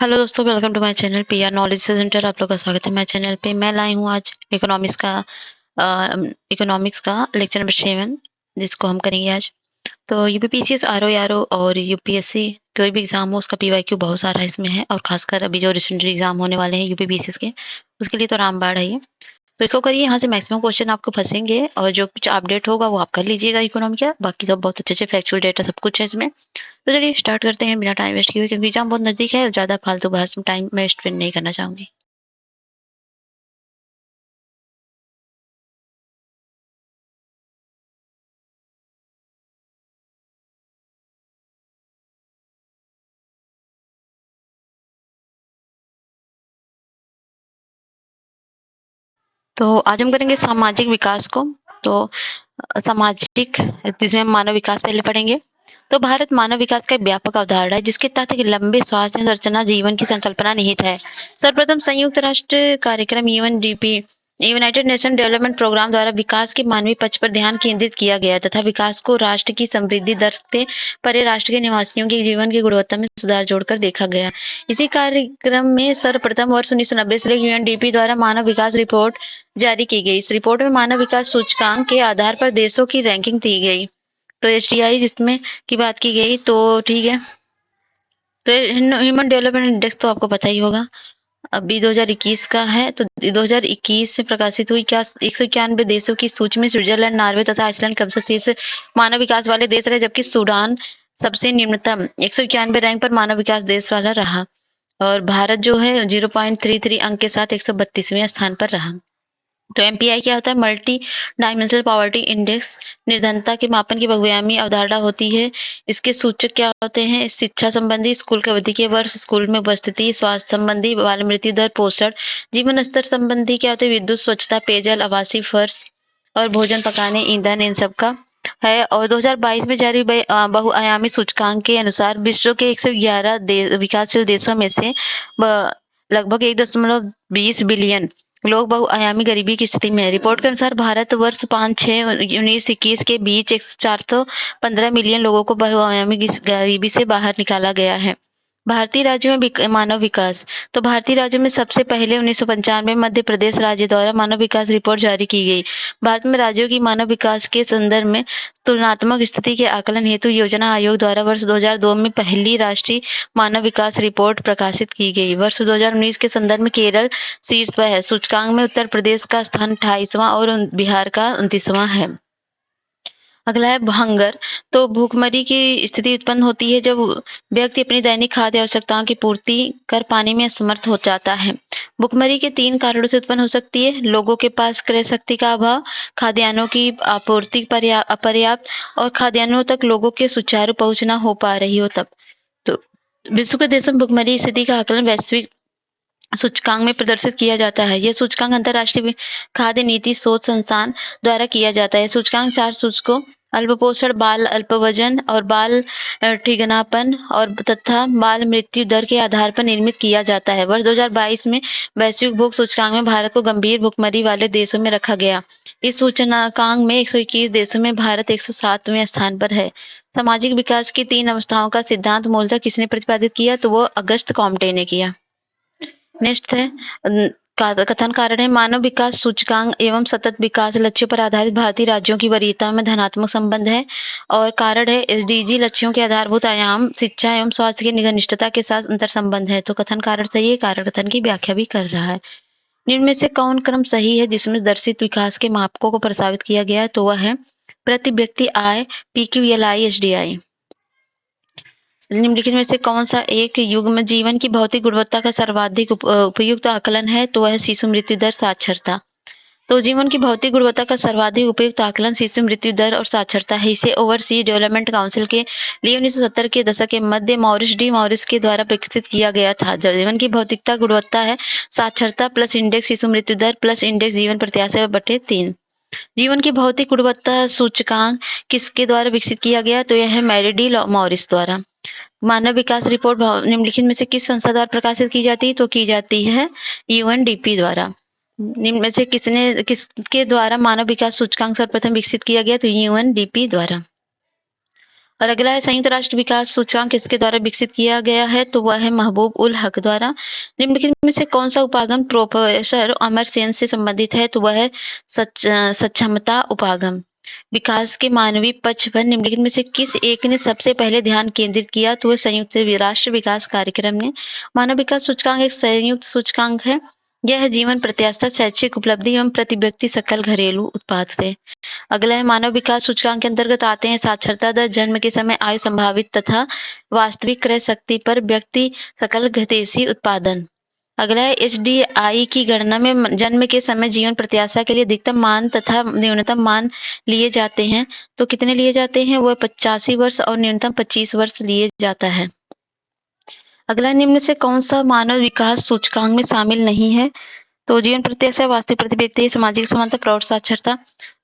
Hello दोस्तों, welcome to my channel PR knowledge centre. आप लोग का स्वागत है। मैं चैनल पे मैं लाई हूँ आज इकोनॉमिक्स का लेक्चर नंबर 7 जिसको हम करेंगे आज। तो यूपीपीसीएस आरओ और यूपीएससी कोई भी एग्जाम हो उसका पीवाईक्यू बहुत सारा इसमें है, और खासकर अभी जो रिसेंटली एग्जाम होने वाले हैं यूपीपीसीएस के, उसके लिए तो रामबाण है ये। तो इसको करिए, यहाँ से मैक्सिमम क्वेश्चन आपको फंसेंगे और जो कुछ अपडेट होगा वो आप कर लीजिएगा इकोनॉमी का। बाकी सब बहुत अच्छे फैक्चुअल डेटा सब कुछ है इसमें। तो चलिए स्टार्ट करते हैं बिना टाइम वेस्ट किए हुए, क्योंकि एग्जाम बहुत नजदीक है और ज़्यादा फालतू बहस में टाइम वेस्ट नहीं करना चाहूंगी। तो आज हम करेंगे सामाजिक विकास को। तो सामाजिक, जिसमें हम मानव विकास पहले पढ़ेंगे। तो भारत मानव विकास का एक व्यापक अवधारणा है जिसके तहत एक लंबे स्वास्थ्य संरचना जीवन की संकल्पना निहित है। सर्वप्रथम संयुक्त राष्ट्र कार्यक्रम UNDP United Nation Development Programme द्वारा विकास के मानवीय पक्ष पर ध्यान केंद्रित किया गया तथा विकास को राष्ट्र की समृद्धि दर से परे राष्ट्र के निवासियों के जीवन की गुणवत्ता में सुधार जोड़कर देखा गया। इसी कार्यक्रम में सर्वप्रथम वर्ष 1990 से यूएनडीपी द्वारा मानव विकास रिपोर्ट जारी की गई। इस रिपोर्ट में मानव विकास सूचकांक के आधार पर देशों की रैंकिंग दी गई। तो एचडीआई जिसमें की बात की गई, तो ठीक है। तो ह्यूमन डेवलपमेंट इंडेक्स तो आपको पता ही होगा, अभी 2021 का है। तो 2021 में प्रकाशित हुई क्या 191 देशों की सूची में स्विट्जरलैंड, नॉर्वे तथा आइसलैंड कम से मानव विकास वाले देश रहे, जबकि सूडान सबसे निम्नतम 191 रैंक पर मानव विकास देश वाला रहा। और भारत जो है 0.33 अंक के साथ 132वें स्थान पर रहा। तो एमपीआई क्या होता है? Multi dimensional poverty index. निर्धनता के मापन की बहुआयामी अवधारणा होती है। इसके सूचक क्या होते हैं? शिक्षा संबंधी, स्कूल की अवधि के वर्ष, स्कूल में उपस्थिति, स्वास्थ्य संबंधी, बाल मृत्यु दर, पोषण, जीवन स्तर संबंधी क्या होते हैं? विद्युत, स्वच्छता, पेयजल, आवासीय, फर्श और भोजन पकाने, ईंधन, इन सब का है। और 2022 में जारी बहुआयामी सूचकांक के अनुसार विश्व के 111 विकासशील देशों में से लगभग 1.20 बिलियन लोग बहुआयामी गरीबी की स्थिति में है। रिपोर्ट के अनुसार भारत वर्ष 5-6-19-21 के बीच 415 मिलियन लोगों को बहुआयामी गरीबी से बाहर निकाला गया है। भारतीय राज्यों में मानव विकास। तो भारतीय राज्यों में सबसे पहले 1995 में मध्य प्रदेश राज्य द्वारा मानव विकास रिपोर्ट जारी की गई। भारत में राज्यों की मानव विकास के संदर्भ में तुलनात्मक स्थिति के आकलन हेतु योजना आयोग द्वारा वर्ष 2002 में पहली राष्ट्रीय मानव विकास रिपोर्ट प्रकाशित की गई। वर्ष 2019 के संदर्भ में केरल शीर्ष पर है। सूचकांक में उत्तर प्रदेश का स्थान 28वां और बिहार का 29वां है। अगला है हंगर। तो भूखमरी की स्थिति उत्पन्न होती है जब व्यक्ति अपनी दैनिक खाद्य आवश्यकताओं की पूर्ति कर पाने में असमर्थ हो जाता है। भूखमरी के 3 कारणों से उत्पन्न हो सकती है: लोगों के पास क्रय शक्ति का अभाव, खाद्यान्नों की आपूर्ति अपर्याप्त, और खाद्यान्नों तक लोगों के सुचारू पहुंच न हो पा रही हो तब। तो विश्व के देशों में भुखमरी स्थिति का आकलन वैश्विक सूचकांक में प्रदर्शित किया जाता है। यह सूचकांक अंतर्राष्ट्रीय खाद्य नीति शोध संस्थान द्वारा किया जाता है। सूचकांक 4 सूचकों अल्पपोषण, बाल अल्पवजन और बाल ठिगनापन और तथा बाल मृत्यु दर के आधार पर निर्मित किया जाता है। वर्ष 2022 में वैश्विक भूख सूचकांक में भारत को गंभीर भूखमरी वाले देशों में रखा गया। इस सूचकांक में 121 देशों में भारत 107वें स्थान पर है। सामाजिक विकास की 3 अवस्थाओं का सिद्धांत मूलतः किसने प्रतिपादित किया? तो वो अगस्त कॉम्टे ने किया। नेक्स्ट है कथन कारण है मानव विकास सूचकांक एवं सतत विकास लक्ष्यों पर आधारित भारतीय राज्यों की वरीयता में धनात्मक संबंध है। और कारण है एसडीजी लक्ष्यों के आधारभूत आयाम शिक्षा एवं स्वास्थ्य की घनिष्ठता के साथ अंतर संबंध है। तो कथन कारण सही है, कारण कथन की व्याख्या भी कर रहा है। निम्न में से कौन क्रम सही है जिसमें दर्शित विकास के मापकों को प्रस्तावित किया गया है? तो वह है प्रति व्यक्ति आय, पीक्यूएलआई, एसडीआई। निम्नलिखित में से कौन सा एक युग्म जीवन की भौतिक गुणवत्ता का सर्वाधिक उपयुक्त आकलन है? तो वह शिशु मृत्यु दर, साक्षरता। तो जीवन की भौतिक गुणवत्ता का सर्वाधिक उपयुक्त आकलन शिशु मृत्यु दर और साक्षरता है। इसे ओवरसीज डेवलपमेंट काउंसिल के लिए 1970 के दशक के मध्य मॉरिस के द्वारा विकसित किया गया था। जीवन की भौतिकता गुणवत्ता है साक्षरता प्लस इंडेक्स शिशु मृत्यु दर प्लस इंडेक्स जीवन प्रत्याशा बटे 3। जीवन की भौतिक गुणवत्ता सूचकांक किसके द्वारा विकसित किया गया? तो यह है मैरिडी मॉरिस द्वारा। मानव विकास रिपोर्ट निम्नलिखित में से किस संस्था द्वारा प्रकाशित की जाती है? तो की जाती है यूएनडीपी द्वारा। निम्न में से किसके द्वारा मानव विकास सूचकांक सर्वप्रथम विकसित किया गया? तो यूएनडीपी द्वारा। और अगला है संयुक्त राष्ट्र विकास सूचकांक किसके द्वारा विकसित किया गया है, तो वह है महबूब उल हक द्वारा। निम्नलिखित में से कौन सा उपागम प्रोफेसर अमर सेन से संबंधित है, तो वह है सक्षमता उपागम। विकास के मानवीय पक्ष पर निम्नलिखित में से किस एक ने सबसे पहले ध्यान केंद्रित किया, तो वह संयुक्त राष्ट्र विकास कार्यक्रम ने। मानव विकास सूचकांक एक संयुक्त सूचकांक है। यह जीवन प्रत्याशा, शैक्षिक उपलब्धि एवं प्रति व्यक्ति सकल घरेलू उत्पाद थे। अगला है मानव विकास सूचकांक के अंतर्गत आते हैं साक्षरता दर, जन्म के समय आयु संभावित तथा वास्तविक क्रय शक्ति पर व्यक्ति सकल घरेलू उत्पादन। अगला है एचडीआई की गणना में जन्म के समय जीवन प्रत्याशा के लिए अधिकतम मान तथा न्यूनतम मान लिए जाते हैं, तो कितने लिए जाते हैं, वह 85 वर्ष और न्यूनतम 25 वर्ष लिए जाता है। अगला निम्न से कौन सा मानव विकास सूचकांक में शामिल नहीं है, तो जीवन प्रत्याशा, वास्तविक प्रति व्यक्ति, सामाजिक समानता, प्रौढ़ साक्षरता।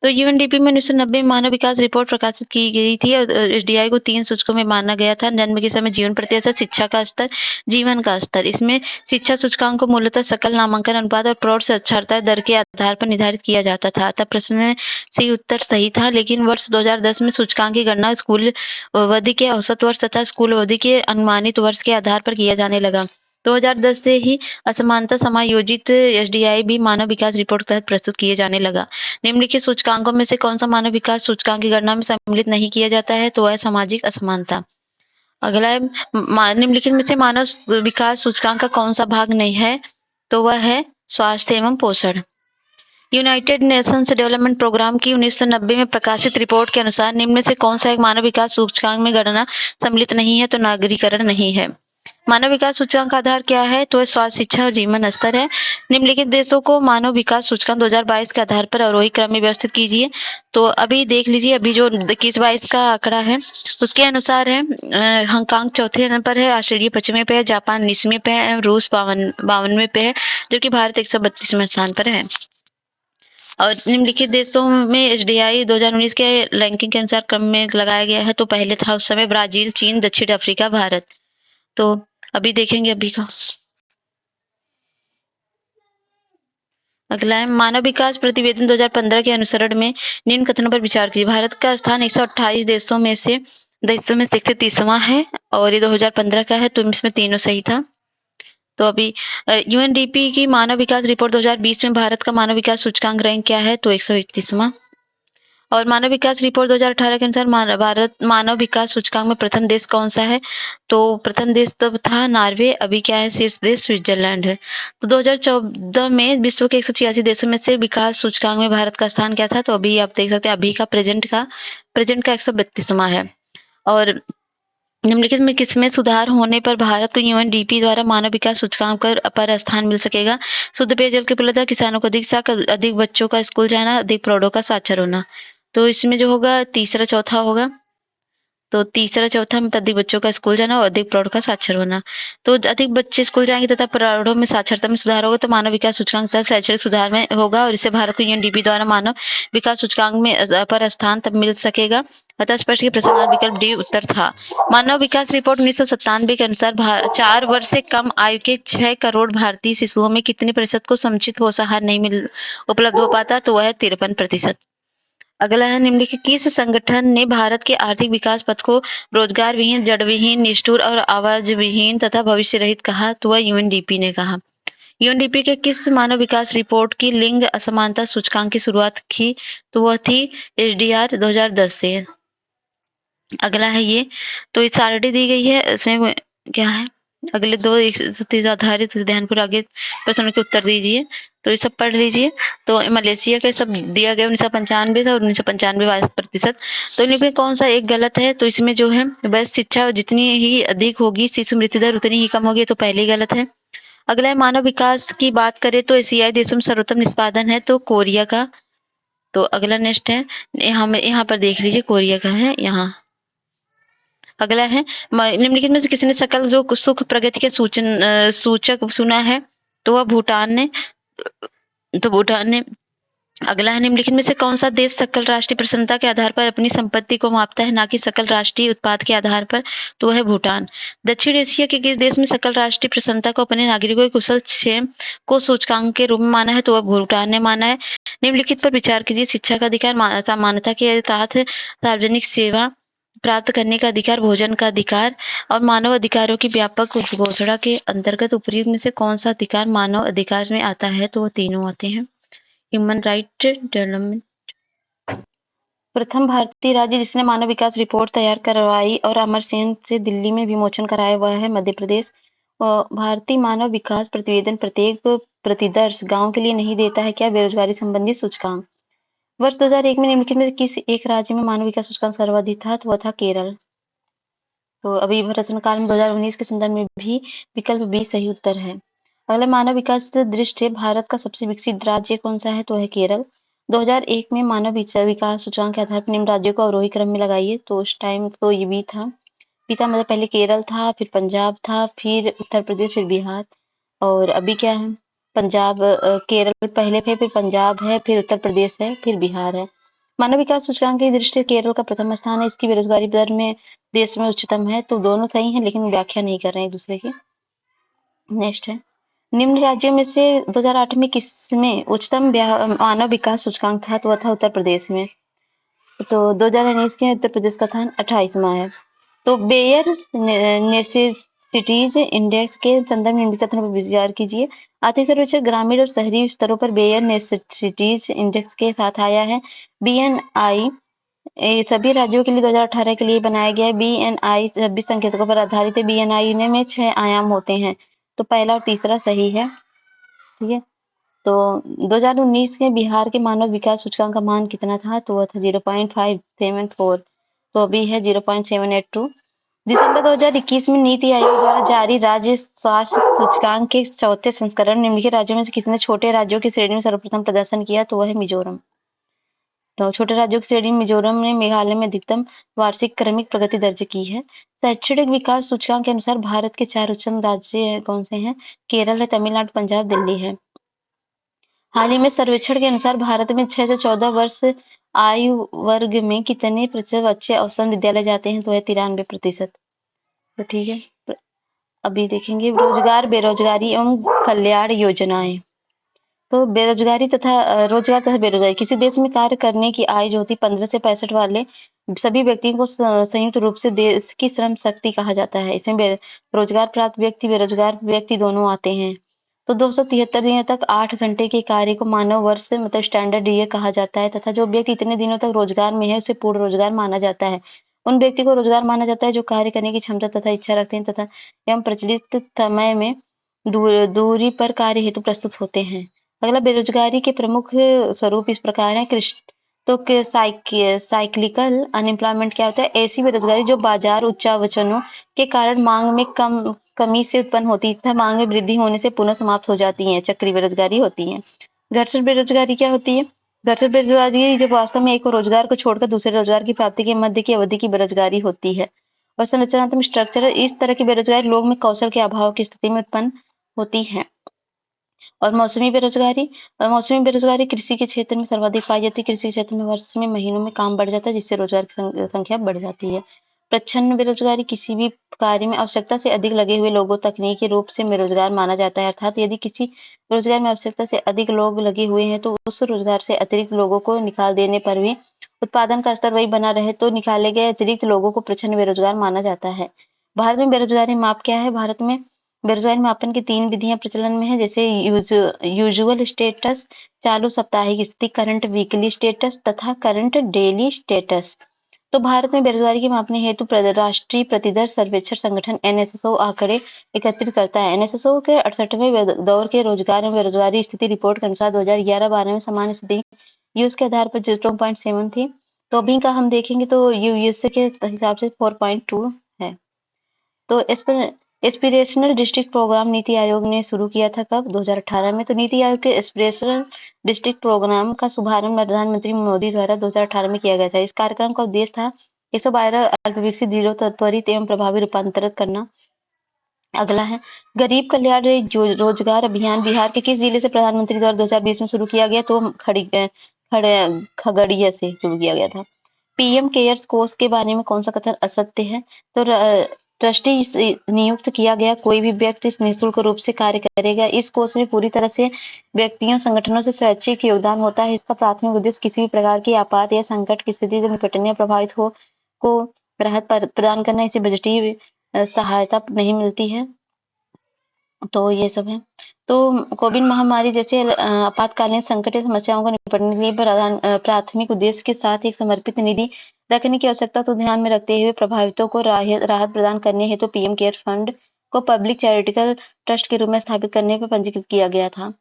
तो यूएनडीपी में 1990 में मानव विकास रिपोर्ट प्रकाशित की गई थी और एचडीआई को 3 सूचकों में माना गया था। जन्म के समय जीवन प्रत्याशा, शिक्षा का स्तर, जीवन का स्तर। इसमें शिक्षा सूचकांक को मूलतः सकल नामांकन अनुपात और प्रौढ़ साक्षरता दर के आधार पर निर्धारित किया जाता था। अतः प्रश्न सी उत्तर सही था, लेकिन वर्ष 2010 में सूचकांक की गणना स्कूल अवधि के औसत वर्ष तथा स्कूल अवधि के अनुमानित वर्ष के आधार पर किया जाने लगा। 2010 से ही असमानता समायोजित एचडीआई भी मानव विकास रिपोर्ट के तहत प्रस्तुत किए जाने लगा। निम्नलिखित सूचकांकों में से कौन सा मानव विकास सूचकांक की गणना में सम्मिलित नहीं किया जाता है, तो वह सामाजिक असमानता। अगला है निम्नलिखित में से मानव विकास सूचकांक का कौन सा भाग नहीं है, तो वह है स्वास्थ्य एवं पोषण। यूनाइटेड नेशंस डेवलपमेंट प्रोग्राम की 1990 में प्रकाशित रिपोर्ट के अनुसार निम्न में से कौन सा एक मानव विकास सूचकांक में गणना सम्मिलित नहीं है, तो नागरिकरण नहीं है। मानव विकास सूचकांक का आधार क्या है, तो स्वास्थ्य, शिक्षा और जीवन स्तर है। निम्नलिखित देशों को मानव विकास सूचकांक 2022 के आधार पर अवरोही क्रम में व्यवस्थित कीजिए। तो अभी देख लीजिए, अभी जो 21-22 का आंकड़ा है उसके अनुसार है हांगकांग चौथे नंबर पर है, ऑस्ट्रेलिया 25वें पे है, जापान 19वें पे है, रूस 52वें पे है, जबकि भारत 132वें स्थान पर है। और निम्नलिखित देशों में एचडीआई 2019 के रैंकिंग के अनुसार क्रम में लगाया गया है। तो पहले था उस समय ब्राजील, चीन, दक्षिण अफ्रीका, भारत। तो अभी देखेंगे अभी का। अगला है मानव विकास प्रतिवेदन 2015 के अनुसरण में निम्न कथनों पर विचार कीजिए। भारत का स्थान 128 देशों में से 130वां है और ये 2015 का है, तो इसमें तीनों सही था। तो अभी यूएनडीपी की मानव विकास रिपोर्ट 2020 में भारत का मानव विकास सूचकांक रैंक क्या है, तो 131वां। और मानव विकास रिपोर्ट 2018 के अनुसार भारत मानव विकास सूचकांक में प्रथम देश कौन सा है, तो प्रथम देश तब था नॉर्वे, अभी क्या है, शीर्ष देश स्विट्जरलैंड है। तो 2014 में विश्व के 186 देशों में से विकास सूचकांक में भारत का स्थान क्या था, तो अभी आप देख सकते हैं अभी का प्रेजेंट का 132वां है। और निम्नलिखित में किसमें सुधार होने पर भारत को यूएनडीपी द्वारा मानव विकास सूचकांक पर स्थान मिल सकेगा? शुद्ध पेयजल की उपलब्धता, किसानों को अधिक बच्चों का स्कूल जाना, अधिक प्रौढ़ों का साक्षर होना। तो इसमें जो होगा तीसरा चौथा होगा। तो तीसरा चौथा में अधिक बच्चों का स्कूल जाना और अधिक प्रौढ़ का साक्षर होना। तो अधिक बच्चे स्कूल जाएंगे तथा प्रौढ़ों में साक्षरता में सुधार होगा, तो मानव विकास सूचकांक तथा शैक्षणिक सुधार में होगा, और इससे भारत को यूएनडीपी द्वारा मानव विकास सूचकांक में पर स्थान तब मिल सकेगा। अतः स्पष्ट कि प्रश्न विकल्प डी उत्तर था। मानव विकास रिपोर्ट 1997 के अनुसार 4 वर्ष से कम आयु के 6 करोड़ भारतीय शिशुओं में कितने प्रतिशत को समुचित पोषाहार नहीं उपलब्ध हो पाता, तो वह 53%। अगला है निम्नलिखित किस संगठन ने भारत के आर्थिक विकास पथ को रोजगार विहीन, जड़ विहीन, निष्ठुर और आवाज विहीन तथा भविष्य रहित कहा, तो वह यूएनडीपी ने कहा। यूएनडीपी के किस मानव विकास रिपोर्ट की लिंग असमानता सूचकांक की शुरुआत की, तो वह थी एचडीआर 2010 से। अगला है ये, तो इस ऑलरेडी दी गई है, इसमें क्या है, अगले दो आधारित ध्यानपूर्वक आगे प्रश्नों के उत्तर दीजिए। तो ये सब पढ़ लीजिए। तो मलेशिया के सब दिया गया 1995 और 1995%। तो इनमें कौन सा एक गलत है, तो इसमें जो है बस शिक्षा जितनी ही अधिक होगी शिशु मृत्यु दर उतनी ही कम होगी, तो पहले ही गलत है। अगला है मानव विकास की बात करें तो एशियाई देशों में सर्वोत्तम निष्पादन है, तो कोरिया का। तो अगला नेक्स्ट है, यहाँ पर देख लीजिए कोरिया का है यहाँ। अगला है निम्नलिखित में से किसने सकल जो सुख प्रगति के सूचक सुना है, तो वह भूटान ने। तो भूटान ने। अगला है निम्नलिखित में से कौन सा देश सकल राष्ट्रीय प्रसन्नता के आधार पर अपनी संपत्ति को मापता है, ना कि सकल राष्ट्रीय उत्पाद के आधार पर, तो वह है भूटान। दक्षिण एशिया के किस देश में सकल राष्ट्रीय प्रसन्नता को अपने नागरिकों के कुशल क्षेम को सूचकांक के रूप में माना है, तो वह भूटान ने माना है। निम्नलिखित पर विचार कीजिए। शिक्षा का अधिकार, समानता के तहत सार्वजनिक सेवा प्राप्त करने का अधिकार, भोजन का अधिकार और मानव अधिकारों की व्यापक घोषणा के अंतर्गत उपयुक्त में से कौन सा अधिकार मानव अधिकार में आता है? तो वो तीनों आते हैं। Human right development. प्रथम भारतीय राज्य जिसने मानव विकास रिपोर्ट तैयार करवाई और अमर सेन से दिल्ली में विमोचन कराया वह है मध्य प्रदेश। भारतीय मानव विकास प्रतिवेदन प्रत्येक प्रतिदर्श गांव के लिए नहीं देता है क्या बेरोजगारी संबंधी सूचकांक? वर्ष 2001 में निम्नलिखित में किस एक राज्य में मानव विकास सूचकांक सर्वाधिक था? तो वह था केरल। तो अभी प्रश्न काल में 2019 के संदर्भ में भी विकल्प बी सही उत्तर है। अगला मानव विकास दृष्टि भारत का सबसे विकसित राज्य कौन सा है? तो है केरल। 2001 में मानव विकास सूचकांक के आधार पर निम्न राज्यों को अवरोही क्रम में लगाइए। तो उस टाइम तो ये बी था। बी था मतलब पहले केरल था, फिर पंजाब था, फिर उत्तर प्रदेश, फिर बिहार। और अभी क्या है? पंजाब केरल पहले थे, फिर पंजाब है, फिर उत्तर प्रदेश है, फिर बिहार है। मानव विकास सूचकांक की दृष्टि से केरल का प्रथम स्थान है। इसकी बेरोजगारी दर में देश में उच्चतम है। तो दोनों सही हैं लेकिन व्याख्या नहीं कर रहे हैं एक दूसरे की। नेक्स्ट है निम्न राज्यों में से 2008 में किसमें उच्चतम मानव विकास सूचकांक था? तो वह था उत्तर प्रदेश में। तो 2019 के उत्तर प्रदेश का स्थान 28वां है। तो बेयर नेसेसिटीज इंडेक्स के संदर्भ में निम्नलिखित पर विचार कीजिए। आर्थिक सर्वेक्षण ग्रामीण और शहरी स्तरों पर बेयर नेसेसिटीज इंडेक्स के साथ आया है। बीएनआई सभी राज्यों के लिए 2018 के लिए बनाया गया है। बीएनआई सभी संकेतकों पर आधारित है। बीएनआई में 6 आयाम होते हैं। तो पहला और तीसरा सही है। ठीक है। तो 2019 के बिहार के मानव विकास सूचकांक का मान कितना था? तो वह था 0.574। तो अभी है 0.782। दिसंबर 2021 में नीति आयोग द्वारा जारी राज्य स्वास्थ्य सूचकांक के चौथे संस्करण निम्नलिखित राज्यों में से कितने छोटे राज्यों की श्रेणी में सर्वप्रथम प्रदर्शन किया? तो वह है मिजोरम। तो छोटे राज्यों की श्रेणी मिजोरम ने मेघालय में अधिकतम वार्षिक क्रमिक प्रगति दर्ज की है। शैक्षणिक विकास सूचकांक के अनुसार भारत के 4 उच्चतम राज्य कौन से हैं? केरल है, तमिलनाडु, पंजाब, दिल्ली है। हाल ही में सर्वेक्षण के अनुसार भारत में 6 से 14 वर्ष आयु वर्ग में कितने प्रतिशत बच्चे औसतन विद्यालय जाते हैं? तो है 93%। तो ठीक है। अभी देखेंगे रोजगार, बेरोजगारी एवं कल्याण योजनाएं। तो बेरोजगारी तथा रोजगार तथा बेरोजगारी किसी देश में कार्य करने की आयु जो होती है 15 से 65 वाले सभी व्यक्तियों को संयुक्त रूप से देश की श्रम शक्ति कहा जाता है। इसमें रोजगार प्राप्त व्यक्ति, बेरोजगार व्यक्ति दोनों आते हैं। तो 273 दिनों तक 8 घंटे के कार्य को मानव वर्ष मतलब स्टैंडर्ड ईयर कहा जाता है तथा जो व्यक्ति इतने दिनों तक रोजगार में है उसे पूर्ण रोजगार माना जाता है। उन व्यक्ति को रोजगार माना जाता है जो कार्य करने की क्षमता तथा इच्छा रखते हैं तथा एवं प्रचलित समय में दूरी पर कार्य हेतु प्रस्तुत होते हैं। अगला बेरोजगारी के प्रमुख स्वरूप इस प्रकार है। तो साइक्लिकल अनएम्प्लॉयमेंट क्या होता है? ऐसी बेरोजगारी जो बाजार उच्चावचनों के कारण मांग में कमी से उत्पन्न होती है तथा मांग में वृद्धि होने से पुनः समाप्त हो जाती है। चक्रीय बेरोजगारी होती है। घर्षण बेरोजगारी क्या होती है? घर्षण बेरोजगारी जब वास्तव में एक रोजगार को छोड़कर दूसरे रोजगार की प्राप्ति के मध्य की अवधि की बेरोजगारी होती है। और संरचनात्मक स्ट्रक्चर इस तरह की बेरोजगारी लोग में कौशल के अभाव की स्थिति में उत्पन्न होती है। और मौसमी बेरोजगारी कृषि के क्षेत्र में सर्वाधिक पाई जाती है। कृषि के क्षेत्र में वर्ष में महीनों में काम बढ़ जाता है जिससे रोजगार की संख्या बढ़ जाती है। प्रच्छन्न बेरोजगारी किसी भी कार्य में आवश्यकता से अधिक लगे हुए लोगों तकनीकी रूप से बेरोजगार माना जाता है। अर्थात यदि किसी रोजगार में आवश्यकता से अधिक लोग लगे हुए हैं तो उस रोजगार से अतिरिक्त लोगों को निकाल देने पर भी उत्पादन का स्तर वही बना रहे तो निकाले गए अतिरिक्त लोगों को प्रच्छन्न बेरोजगार माना जाता है। भारत में बेरोजगारी माप क्या है? भारत में बेरोजगारी मापन की 3 विधियां प्रचलन में है जैसे यूजुअल स्टेटस, चालू साप्ताहिक स्थिति, करंट वीकली स्टेटस तथा करंट डेली स्टेटस। तो भारत में बेरोजगारी के मापने हेतु राष्ट्रीय प्रतिदर्श सर्वेक्षण संगठन एनएसएसओ आंकड़े एकत्रित करता है। एनएसएसओ के 68वें दौर के रोजगार एवं बेरोजगारी स्थिति रिपोर्ट के अनुसार 2011-12 में सामान्य स्थिति यूएस के आधार पर 0.7 थी। तो अभी का हम देखेंगे तो यूएस के हिसाब से 4.2 है। तो इस पर aspirational district programme NITI Aayog ने शुरू किया था कब? 2018 में। तो नीति आयोग के एस्पिरेशनल डिस्ट्रिक्ट प्रोग्राम का शुभारंभ प्रधानमंत्री मोदी द्वारा 2018 में किया गया था। इस कार्यक्रम का उद्देश्य था 112 अल्पविकसित जिलों तक त्वरित एवं प्रभावी रूपांतरित करना। अगला है गरीब कल्याण रोजगार अभियान बिहार के किस जिले से प्रधानमंत्री द्वारा 2020 में शुरू किया गया? तो खगड़िया से शुरू किया गया था। पीएम केयर्स कोष के बारे में कौन सा कथन असत्य है? तो ट्रस्टी नियुक्त किया गया कोई भी व्यक्ति निःशुल्क रूप से कार्य करेगा। इस कोष में पूरी तरह से व्यक्तियों संगठनों से स्वैच्छिक योगदान होता है। इसका प्राथमिक उद्देश्य किसी भी प्रकार की आपात या संकट की स्थिति से निपटने प्रभावित हो को राहत प्रदान करना, इसे बजटीय सहायता नहीं मिलती है। तो ये सब है। तो कोविड महामारी जैसे आपातकालीन संकट या समस्याओं को निपटने के लिए प्राथमिक उद्देश्य के साथ एक समर्पित निधि रखने की आवश्यकता को ध्यान में रखते हुए प्रभावितों को राहत प्रदान करने हेतु पीएम केयर फंड को पब्लिक चैरिटेबल ट्रस्ट के रूप में स्थापित करने पर पंजीकृत किया गया था।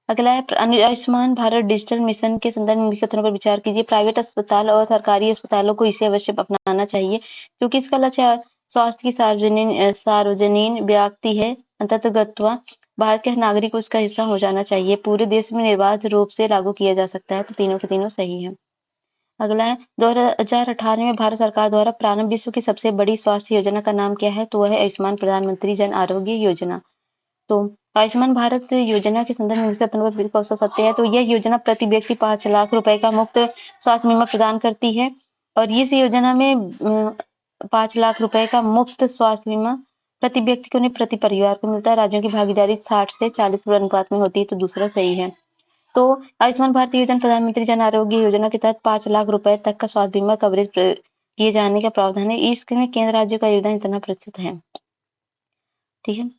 अगला है आयुष्मान भारत डिजिटल मिशन के संदर्भ में कथनों पर विचार कीजिए। प्राइवेट अस्पताल और सरकारी अस्पतालों को इसे अवश्य अपनाना चाहिए, क्योंकि इसका लक्ष्य स्वास्थ्य की सार्वजनीन व्याप्ति है। अंततगत्वा भारत के हर नागरिक को उसका हिस्सा हो जाना चाहिए। पूरे देश में निर्बाध रूप से लागू किया जा सकता है। तो तीनों के तीनों सही है। अगला है 2018 में भारत सरकार द्वारा प्रारंभ विश्व की सबसे बड़ी स्वास्थ्य योजना का नाम क्या है? तो वह है आयुष्मान प्रधानमंत्री जन आरोग्य योजना। तो आयुष्मान भारत योजना के संदर्भ में कथन सत्य है। तो यह योजना प्रति व्यक्ति 5 लाख रुपए का मुफ्त स्वास्थ्य बीमा प्रदान करती है, और इस योजना में 5 लाख रुपए का मुफ्त स्वास्थ्य बीमा प्रति व्यक्ति को नहीं, प्रति परिवार को मिलता है। राज्यों की भागीदारी 60 से 40 अनुपात में होती है। तो दूसरा सही है। तो आयुष्मान भारत योजना प्रधानमंत्री जन आरोग्य योजना के तहत 5 लाख रुपए तक का स्वास्थ्य बीमा कवरेज किए जाने का प्रावधान है। इसमें केंद्र राज्य का योगदान इतना प्रतिशत है। ठीक है,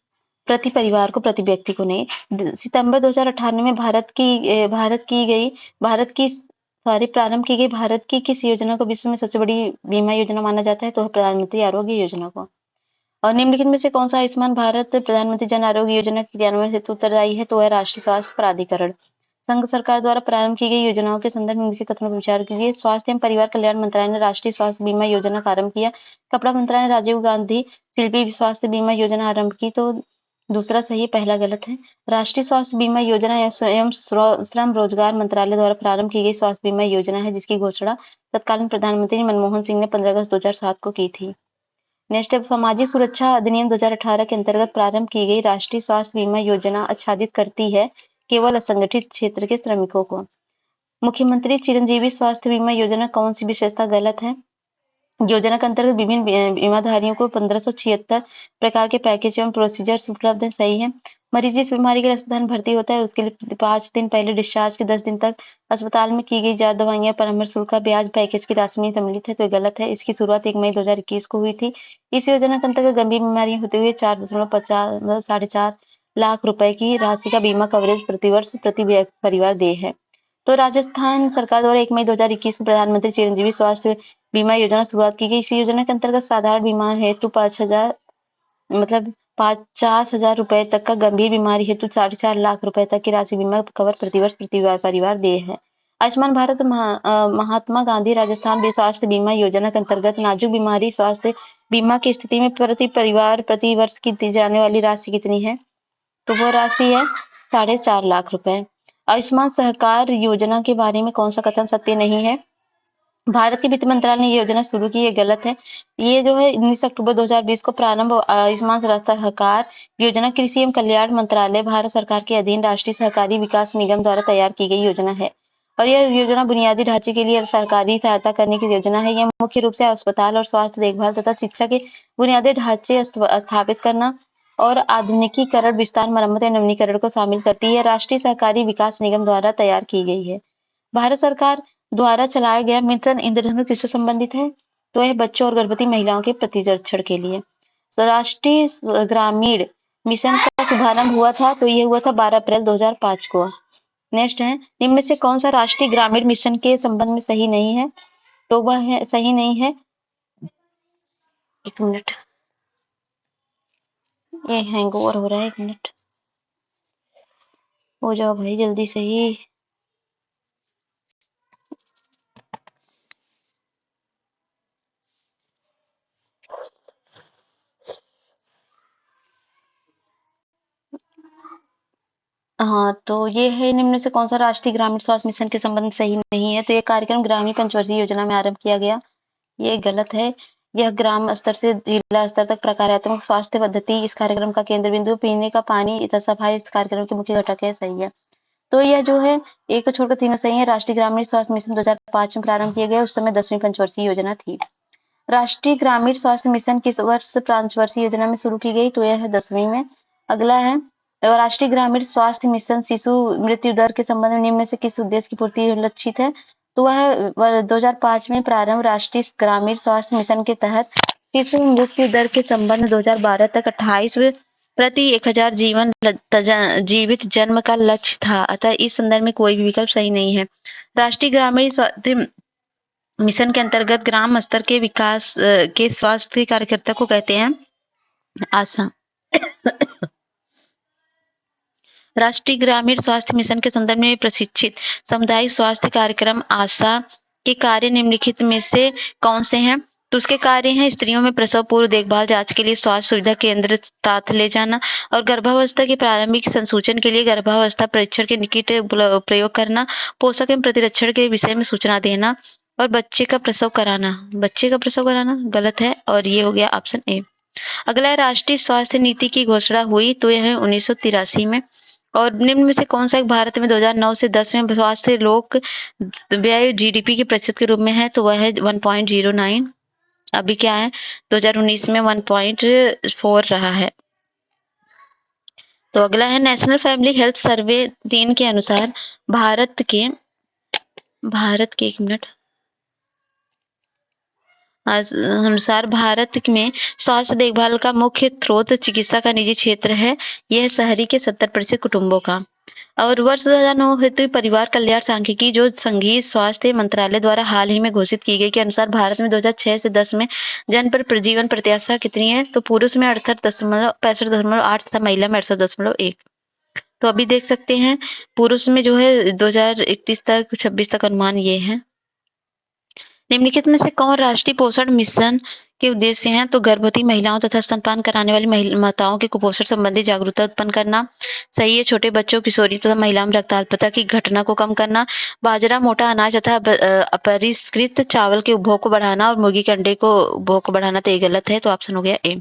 प्रति परिवार को, प्रति व्यक्ति को नहीं। सितंबर 2018 में भारत की किस योजना को विश्व में सबसे बड़ी बीमा योजना माना जाता है? तो प्रधानमंत्री आरोग्य योजना को। और निम्नलिखित में से कौन सा आयुष्मान भारत प्रधानमंत्री जन आरोग्य योजना के क्रियान्वयन हेतु उत्तरदायी है? तो वह राष्ट्रीय स्वास्थ्य प्राधिकरण। संघ सरकार द्वारा प्रारंभ की गई योजनाओं के संदर्भ में निम्नलिखित कथनों पर विचार कीजिए। स्वास्थ्य एवं परिवार कल्याण मंत्रालय ने राष्ट्रीय स्वास्थ्य बीमा योजना का आरंभ किया। कपड़ा मंत्रालय ने राजीव गांधी शिल्पी स्वास्थ्य बीमा योजना आरंभ की। तो दूसरा सही, पहला गलत है। राष्ट्रीय स्वास्थ्य बीमा योजना एवं श्रम रोजगार मंत्रालय द्वारा प्रारंभ की गई स्वास्थ्य बीमा योजना है, जिसकी घोषणा तत्कालीन प्रधानमंत्री मनमोहन सिंह ने 15 अगस्त 2007 को की थी। नेक्स्ट है सामाजिक सुरक्षा अधिनियम 2018 के अंतर्गत प्रारंभ की गई राष्ट्रीय स्वास्थ्य बीमा योजना आच्छादित करती है केवल असंगठित क्षेत्र के श्रमिकों को। मुख्यमंत्री चिरंजीवी स्वास्थ्य बीमा योजना कौन सी विशेषता गलत है? योजना के अंतर्गत विभिन्न बीमाधारियों को 1576 प्रकार के पैकेज एवं प्रोसीजर्स उपलब्ध है। सही है। मरीज जिस बीमारी के लिए अस्पताल में भर्ती होता है, उसके लिए 5 दिन पहले डिस्चार्ज के 10 दिन तक अस्पताल में की गई जांच, दवाइयां, परामर्श शुल्क का ब्याज पैकेज की राशि में सम्मिलित है। तो गलत है। इसकी शुरुआत 1 मई 2021 को हुई थी। इस योजना के अंतर्गत गंभीर बीमारियां होते हुए 4.4 लाख रुपए की राशि का बीमा कवरेज प्रतिवर्ष प्रति परिवार दे है। तो राजस्थान सरकार द्वारा 1 मई 2021 में प्रधानमंत्री चिरंजीवी स्वास्थ्य बीमा योजना शुरुआत की गई। इस योजना के अंतर्गत साधारण बीमा हेतु 50,000 रुपए तक का, गंभीर बीमारी हेतु 4.5 लाख रुपए तक की राशि बीमा कवर प्रतिवर्ष प्रति परिवार दे है। आयुष्मान भारत महात्मा गांधी राजस्थान स्वास्थ्य बीमा योजना के अंतर्गत नाजुक बीमारी स्वास्थ्य बीमा की स्थिति में प्रति परिवार प्रति वर्ष की दी जाने वाली राशि कितनी है? तो वो राशि है 4.5 लाख रुपए। आयुष्मान सहकार योजना के बारे में कौन सा कथन सत्य नहीं है? भारत के वित्त मंत्रालय ने ये योजना शुरू की, ये गलत है। ये जो है 19 अक्टूबर 2020 को प्रारंभ आयुष्मान सहकार योजना कृषि एवं कल्याण मंत्रालय भारत सरकार के अधीन राष्ट्रीय सहकारी विकास निगम द्वारा तैयार की गई योजना है। और यह योजना बुनियादी ढांचे के लिए सरकारी सहायता करने की योजना है। यह मुख्य रूप से अस्पताल और स्वास्थ्य देखभाल तथा शिक्षा के बुनियादी ढांचे स्थापित करना और आधुनिकीकरण, विस्तार, मरम्मत या नवीनीकरण को शामिल करती है। राष्ट्रीय सहकारी विकास निगम द्वारा तैयार की गई है। भारत सरकार द्वारा चलाया गया मिशन इंद्रधनुष किससे संबंधित है? तो यह बच्चों और गर्भवती महिलाओं के प्रतिरक्षण के लिए। राष्ट्रीय ग्रामीण मिशन का शुभारंभ हुआ था, तो ये हुआ था 12 अप्रैल 2005 को। नेक्स्ट है, निम्न में से कौन सा राष्ट्रीय ग्रामीण मिशन के संबंध में सही नहीं है? तो वह है, सही नहीं है। 1 मिनट, ये हैंगओवर हो रहा है। 1 मिनट हो जाओ भाई जल्दी से ही। हाँ, तो ये है निम्न में से कौन सा राष्ट्रीय ग्रामीण स्वास्थ्य मिशन के संबंध में सही नहीं है? तो ये कार्यक्रम ग्रामीण पंचवर्षीय योजना में आरंभ किया गया। ये गलत है। यह ग्राम स्तर से जिला स्तर तक प्रकारात्मक स्वास्थ्य पद्धति इस कार्यक्रम का केंद्र बिंदु, पीने का पानी तथा सफाई इस कार्यक्रम के मुख्य घटक है। सही है। तो यह जो है एक को छोड़कर तीनों सही है। राष्ट्रीय ग्रामीण स्वास्थ्य मिशन 2005 में प्रारंभ किया गया। उस समय 10वीं पंचवर्षीय योजना थी। राष्ट्रीय ग्रामीण स्वास्थ्य मिशन किस वर्ष पंचवर्षीय योजना में शुरू की गई? तो यह है 10वीं में। अगला है, राष्ट्रीय ग्रामीण स्वास्थ्य मिशन शिशु मृत्यु दर के संबंध में निम्न में से किस उद्देश्य की पूर्ति लक्षित है? तो वह 2005 में प्रारंभ राष्ट्रीय ग्रामीण स्वास्थ्य मिशन के तहत शिशु मृत्यु दर के संबंध 2012 तक 28 प्रति 1000 जीवित जन्म का लक्ष्य था। अतः इस संदर्भ में कोई भी विकल्प सही नहीं है। राष्ट्रीय ग्रामीण स्वास्थ्य मिशन के अंतर्गत ग्राम स्तर के विकास के स्वास्थ्य कार्यकर्ता को कहते हैं आशा। राष्ट्रीय ग्रामीण स्वास्थ्य मिशन के संदर्भ में प्रशिक्षित सामुदायिक स्वास्थ्य कार्यक्रम आशा के कार्य निम्नलिखित में से कौन से हैं? तो उसके कार्य हैं स्त्रियों में प्रसव पूर्व देखभाल जांच के लिए स्वास्थ्य सुविधा केंद्र साथ ले जाना और गर्भावस्था के प्रारंभिक संसूचन के लिए गर्भावस्था परीक्षण के किट प्रयोग करना, पोषक एवं प्रतिरक्षण के विषय में सूचना देना और बच्चे का प्रसव कराना गलत है और ये हो गया ऑप्शन ए। अगला राष्ट्रीय स्वास्थ्य नीति की घोषणा हुई तो यह 1983 में। और निम्न में से कौन सा एक भारत में 2009 से 10 में स्वास्थ्य लोक व्यय जीडीपी के प्रतिशत के रूप में है? तो वह है 1.09। अभी क्या है 2019 में 1.4 रहा है। तो अगला है नेशनल फैमिली हेल्थ सर्वे 3 के अनुसार भारत के एक मिनट अनुसार भारत में स्वास्थ्य देखभाल का मुख्य स्रोत चिकित्सा का निजी क्षेत्र है। यह शहरी के 70% कुटुंबों का। और वर्ष 2009 हेतु परिवार कल्याण सांख्यिकी जो संघीय स्वास्थ्य मंत्रालय द्वारा हाल ही में घोषित की गई के अनुसार भारत में 2006 से 10 में जन्म पर जीवन प्रत्याशा कितनी है? तो पुरुष में 68.65.8 तथा महिला में 68.1। तो अभी देख सकते हैं पुरुष में जो है 2031 तक 26 तक अनुमान ये है। निम्नलिखित में से कौन राष्ट्रीय पोषण मिशन के उद्देश्य हैं? तो गर्भवती महिलाओं तथा स्तनपान कराने वाली माताओं के कुपोषण संबंधी जागरूकता उत्पन्न करना, सही है, छोटे बच्चों किशोरी तथा महिलाओं में रक्त अल्पता की घटना को कम करना, बाजरा मोटा अनाज तथा अपरिष्कृत चावल के उपभोग को बढ़ाना और मुर्गी के अंडे को उपभोग को बढ़ाना। तो ये गलत है, तो ऑप्शन हो गया ए।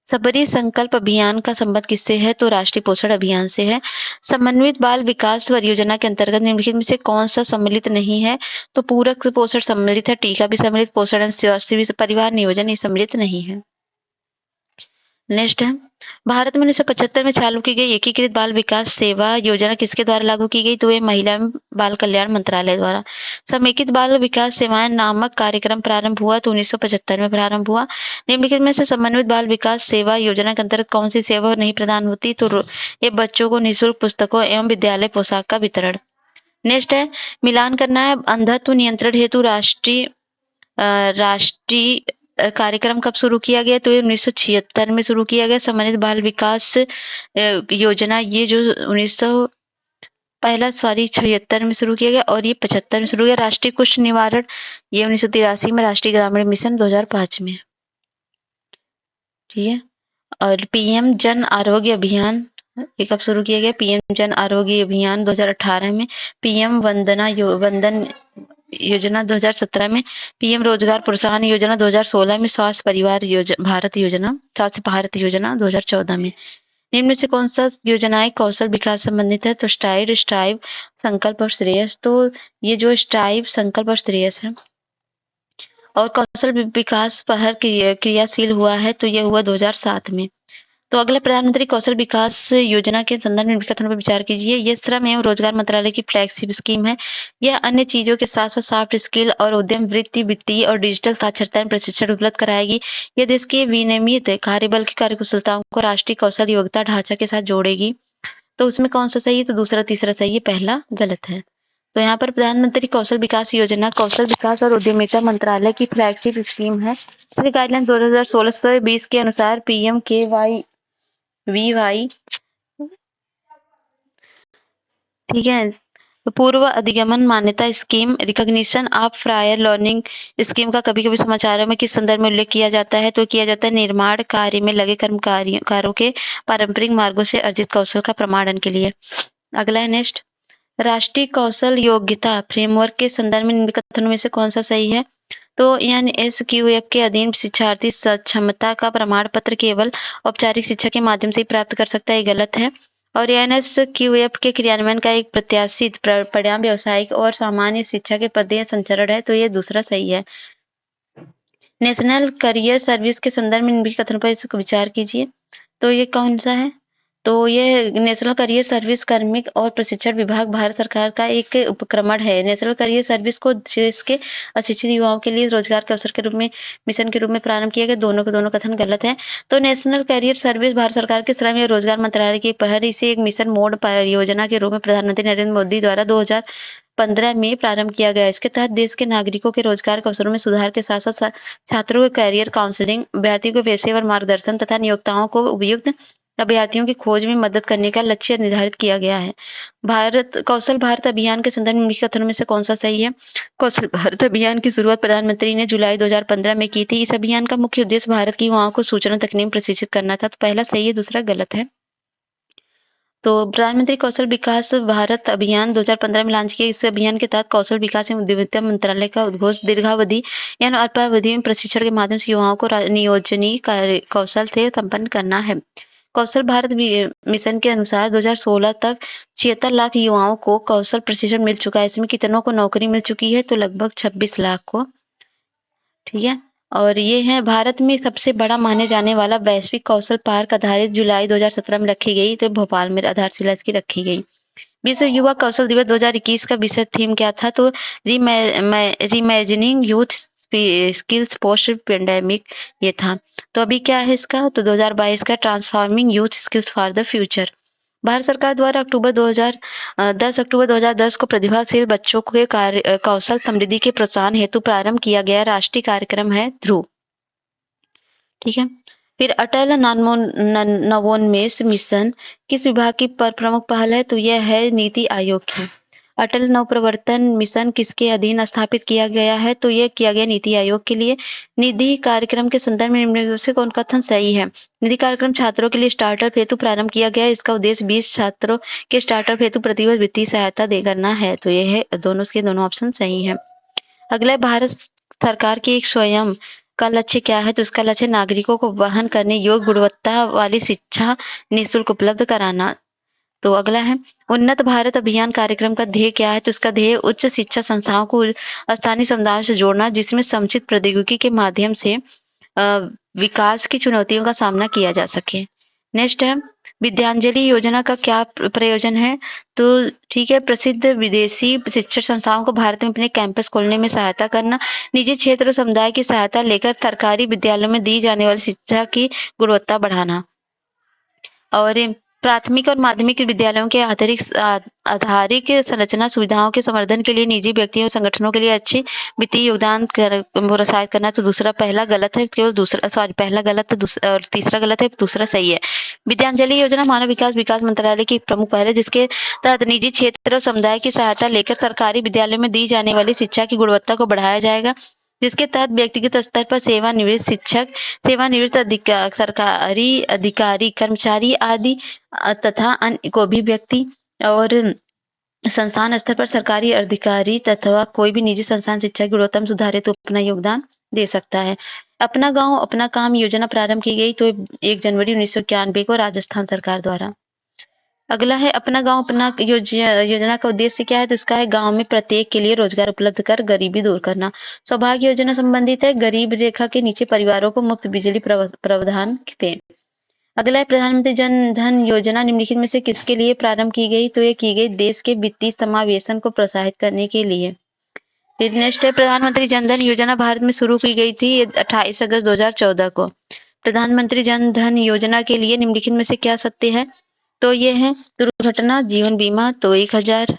सबरी संकल्प अभियान का संबंध किससे है? तो राष्ट्रीय पोषण अभियान से है। समन्वित बाल विकास परियोजना के अंतर्गत निम्नलिखित में से कौन सा सम्मिलित नहीं है? तो पूरक पोषण सम्मिलित है, टीका भी सम्मिलित, पोषण एवं स्वास्थ्य भी, परिवार नियोजन ये सम्मिलित नहीं है। नेक्स्ट है भारत में 1975 में चालू की गई एकीकृत बाल विकास सेवा योजना किसके द्वारा लागू की गई? तो ये महिला एवं बाल कल्याण मंत्रालय द्वारा। समेकित बाल विकास सेवाएं नामक कार्यक्रम प्रारंभ हुआ तो 1975 में प्रारंभ हुआ। निम्नलिखित में से समन्वित बाल विकास सेवा योजना के अंतर्गत कौन सी सेवा नहीं प्रदान होती? तो ये बच्चों को निःशुल्क पुस्तकों एवं विद्यालय पोशाक का वितरण। नेक्स्ट है मिलान करना है अंधत्व नियंत्रण हेतु राष्ट्रीय कार्यक्रम कब शुरू किया गया? तो ये 1976 में शुरू किया गया। समन्वित बाल विकास योजना ये जो 76 में शुरू किया गया और ये 75 में शुरू किया। राष्ट्रीय कुष्ठ निवारण ये 1983 में। राष्ट्रीय ग्रामीण मिशन 2005 में। ठीक है। और पीएम जन आरोग्य अभियान ये कब शुरू किया गया? पीएम जन आरोग्य अभियान 2018 में। पीएम वंदन योजना 2017 में। पीएम रोजगार प्रोत्साहन योजना 2016 में। स्वास्थ्य भारत योजना 2014 में। निम्न से कौन सा योजनाएं कौशल विकास संबंधित है? तो स्ट्राइव संकल्प और श्रेयस। तो ये जो स्ट्राइव संकल्प और श्रेयस है और कौशल विकास पर क्रियाशील हुआ है तो यह हुआ 2007 में। तो अगला प्रधानमंत्री कौशल विकास योजना के संदर्भ में कथनों पर विचार कीजिए। यह श्रम एवं रोजगार मंत्रालय की फ्लैगशिप स्कीम है। यह अन्य चीजों के साथ साथ सॉफ्ट स्किल और उद्यम वृत्ति वित्तीय और डिजिटल साक्षरता में प्रशिक्षण उपलब्ध कराएगी। यह देश के विनियमित कार्यबल की कार्यकुशलताओं को राष्ट्रीय कौशल योग्यता ढांचा के साथ जोड़ेगी। तो उसमें कौन सा सही है? तो दूसरा तीसरा सही है, पहला गलत है। तो यहाँ पर प्रधानमंत्री कौशल विकास योजना कौशल विकास और उद्यमिता मंत्रालय की फ्लैगशिप स्कीम है। इसकी गाइडलाइन 2016 से 20 के अनुसार PMKVY ठीक है। तो पूर्व अधिगमन मान्यता scheme recognition of prior learning scheme का कभी कभी समाचारों में किस संदर्भ में उल्लेख किया जाता है? तो किया जाता है निर्माण कार्य में लगे कर्मकारों के पारंपरिक मार्गों से अर्जित कौशल का प्रमाणन के लिए। अगला है नेक्स्ट राष्ट्रीय कौशल योग्यता फ्रेमवर्क के संदर्भ में निम्न कथनों में से कौन सा सही है? तो NSQF के अधीन शिक्षार्थी सक्षमता का प्रमाण पत्र केवल औपचारिक शिक्षा के माध्यम से ही प्राप्त कर सकता है, गलत है। और NSQF के क्रियान्वयन का एक प्रत्याशित परिणाम व्यावसायिक और सामान्य शिक्षा के पदीय संचरण है, तो ये दूसरा सही है। नेशनल करियर सर्विस के संदर्भ में निम्नलिखित कथनों पर विचार कीजिए। तो ये कौन सा है? तो ये नेशनल करियर सर्विस कार्मिक और प्रशिक्षण विभाग भारत सरकार का एक उपक्रमण है। नेशनल करियर सर्विस को देश के अशिक्षित युवाओं के लिए रोजगार के अवसर के रूप में मिशन के रूप में प्रारंभ किया गया। दोनों के दोनों कथन गलत है। तो नेशनल करियर सर्विस भारत सरकार के श्रम या रोजगार मंत्रालय की पहल, इसे एक मिशन मोड परियोजना के रूप में प्रधानमंत्री नरेंद्र मोदी द्वारा 2015 में प्रारंभ किया गया। इसके तहत देश के नागरिकों के रोजगार के अवसरों में सुधार के साथ साथ छात्रों के करियर काउंसलिंग, अभ्यर्थियों को पेशेवर मार्गदर्शन तथा नियोक्ताओं को उपयुक्त अभ्यर्थियों की खोज में मदद करने का लक्ष्य निर्धारित किया गया है। कौशल भारत अभियान के संदर्भ में निम्नलिखित कथनों में से कौन सा सही है? कौशल भारत अभियान की शुरुआत प्रधानमंत्री ने जुलाई 2015 में की थी। इस अभियान का मुख्य उद्देश्य भारत के युवाओं को सूचना तकनीक में प्रशिक्षित करना था। तो पहला सही है, दूसरा गलत है। तो प्रधानमंत्री कौशल विकास भारत अभियान 2015 में लॉन्च किया। इस अभियान के तहत कौशल विकास एवं उद्यमिता मंत्रालय का उद्घोष दीर्घावधि यानी अल्पावधि में प्रशिक्षण के माध्यम से युवाओं को नियोजनीय कौशल से संपन्न करना है। कौशल भारत मिशन के अनुसार 2016 तक 76 लाख युवाओं को कौशल प्रशिक्षण मिल चुका है। इसमें कितनों को नौकरी मिल चुकी है? तो लगभग 26 लाख को। ठीक है। और ये है भारत में सबसे बड़ा माने जाने वाला वैश्विक कौशल पार्क आधारित जुलाई 2017 में रखी गई। तो भोपाल में आधारशिला इसकी रखी गई। विश्व युवा कौशल दिवस 2021 का विषय थीम क्या था? तो reimagining youth skills post pandemic ये था। तो अभी क्या है इसका? तो 2022 का transforming youth skills for the future. Bharat सरकार द्वारा 10 अक्टूबर 2010 को प्रतिभाशील बच्चों के कौशल समृद्धि के प्रोत्साहन हेतु प्रारंभ किया गया राष्ट्रीय कार्यक्रम है ध्रुव। ठीक है। फिर अटल नवोन्मेष मिशन किस विभाग की प्रमुख पहल है? तो यह है नीति आयोग की। अटल नवप्रवर्तन मिशन किसके अधीन स्थापित किया गया है? तो यह किया गया नीति आयोग के लिए। निधि कार्यक्रम के संदर्भ में निम्न से कौन कथन सही है? निधि कार्यक्रम छात्रों के लिए स्टार्टअप हेतु प्रारंभ किया गया। इसका उद्देश्य 20 छात्रों के स्टार्टअप हेतु प्रतिवर्ष वित्तीय सहायता दे करना है। तो यह है दोनों ऑप्शन सही है। अगला भारत सरकार की एक स्वयं का लक्ष्य क्या है? तो इसका लक्ष्य नागरिकों को वहन करने योग्य गुणवत्ता वाली शिक्षा निःशुल्क उपलब्ध कराना। तो अगला है उन्नत भारत अभियान कार्यक्रम का ध्येय क्या है? तो इसका ध्येय उच्च शिक्षा संस्थाओं को स्थानीय समुदायों से जोड़ना, जिसमें समुचित प्रौद्योगिकी के माध्यम से विकास की चुनौतियों का सामना किया जा सके। नेक्स्ट है विद्यांजलि योजना का क्या प्रयोजन है? तो ठीक है, प्रसिद्ध विदेशी शिक्षण संस्थाओं को भारत में अपने कैंपस खोलने में सहायता करना, निजी क्षेत्र समुदाय की सहायता लेकर सरकारी विद्यालयों में दी जाने वाली शिक्षा की गुणवत्ता बढ़ाना। और प्राथमिक और माध्यमिक विद्यालयों के आधारिक संरचना सुविधाओं के संवर्धन के लिए निजी व्यक्तियों और संगठनों के लिए अच्छी वित्तीय योगदान प्रोत्साहित करना। तो पहला गलत है, केवल पहला गलत है और तीसरा गलत है, दूसरा सही है। विद्यांजलि योजना मानव विकास मंत्रालय की प्रमुख पहल है, जिसके तहत निजी क्षेत्र और समुदाय की सहायता लेकर सरकारी विद्यालयों में दी जाने वाली शिक्षा की गुणवत्ता को बढ़ाया जाएगा, जिसके तहत व्यक्तिगत स्तर पर सेवानिवृत्त शिक्षक, सेवानिवृत्त सरकारी अधिकारी, कर्मचारी आदि तथा अन्य को भी व्यक्ति और संस्थान स्तर पर सरकारी अधिकारी तथा कोई भी निजी संस्थान शिक्षा की गुणवत्ता में सुधार हेतु अपना योगदान दे सकता है। अपना गांव अपना काम योजना प्रारंभ की गई तो 1 जनवरी 1991 को राजस्थान सरकार द्वारा। अगला है अपना गांव अपना योजना का उद्देश्य क्या है? तो इसका है गांव में प्रत्येक के लिए रोजगार उपलब्ध कर गरीबी दूर करना। सौभाग्य योजना संबंधित है गरीब रेखा के नीचे परिवारों को मुफ्त बिजली प्रावधान दें। अगला है प्रधानमंत्री जन धन योजना निम्नलिखित में से किसके लिए प्रारंभ की गई? तो ये की गई देश के वित्तीय समावेशन को प्रोत्साहित करने के लिए। फिर नेक्स्ट है प्रधानमंत्री जन धन योजना भारत में शुरू की गई थी 28 अगस्त 2014 को। प्रधानमंत्री जन धन योजना के लिए निम्नलिखित में से क्या सत्य है? तो ये है दुर्घटना जीवन बीमा तो 1000,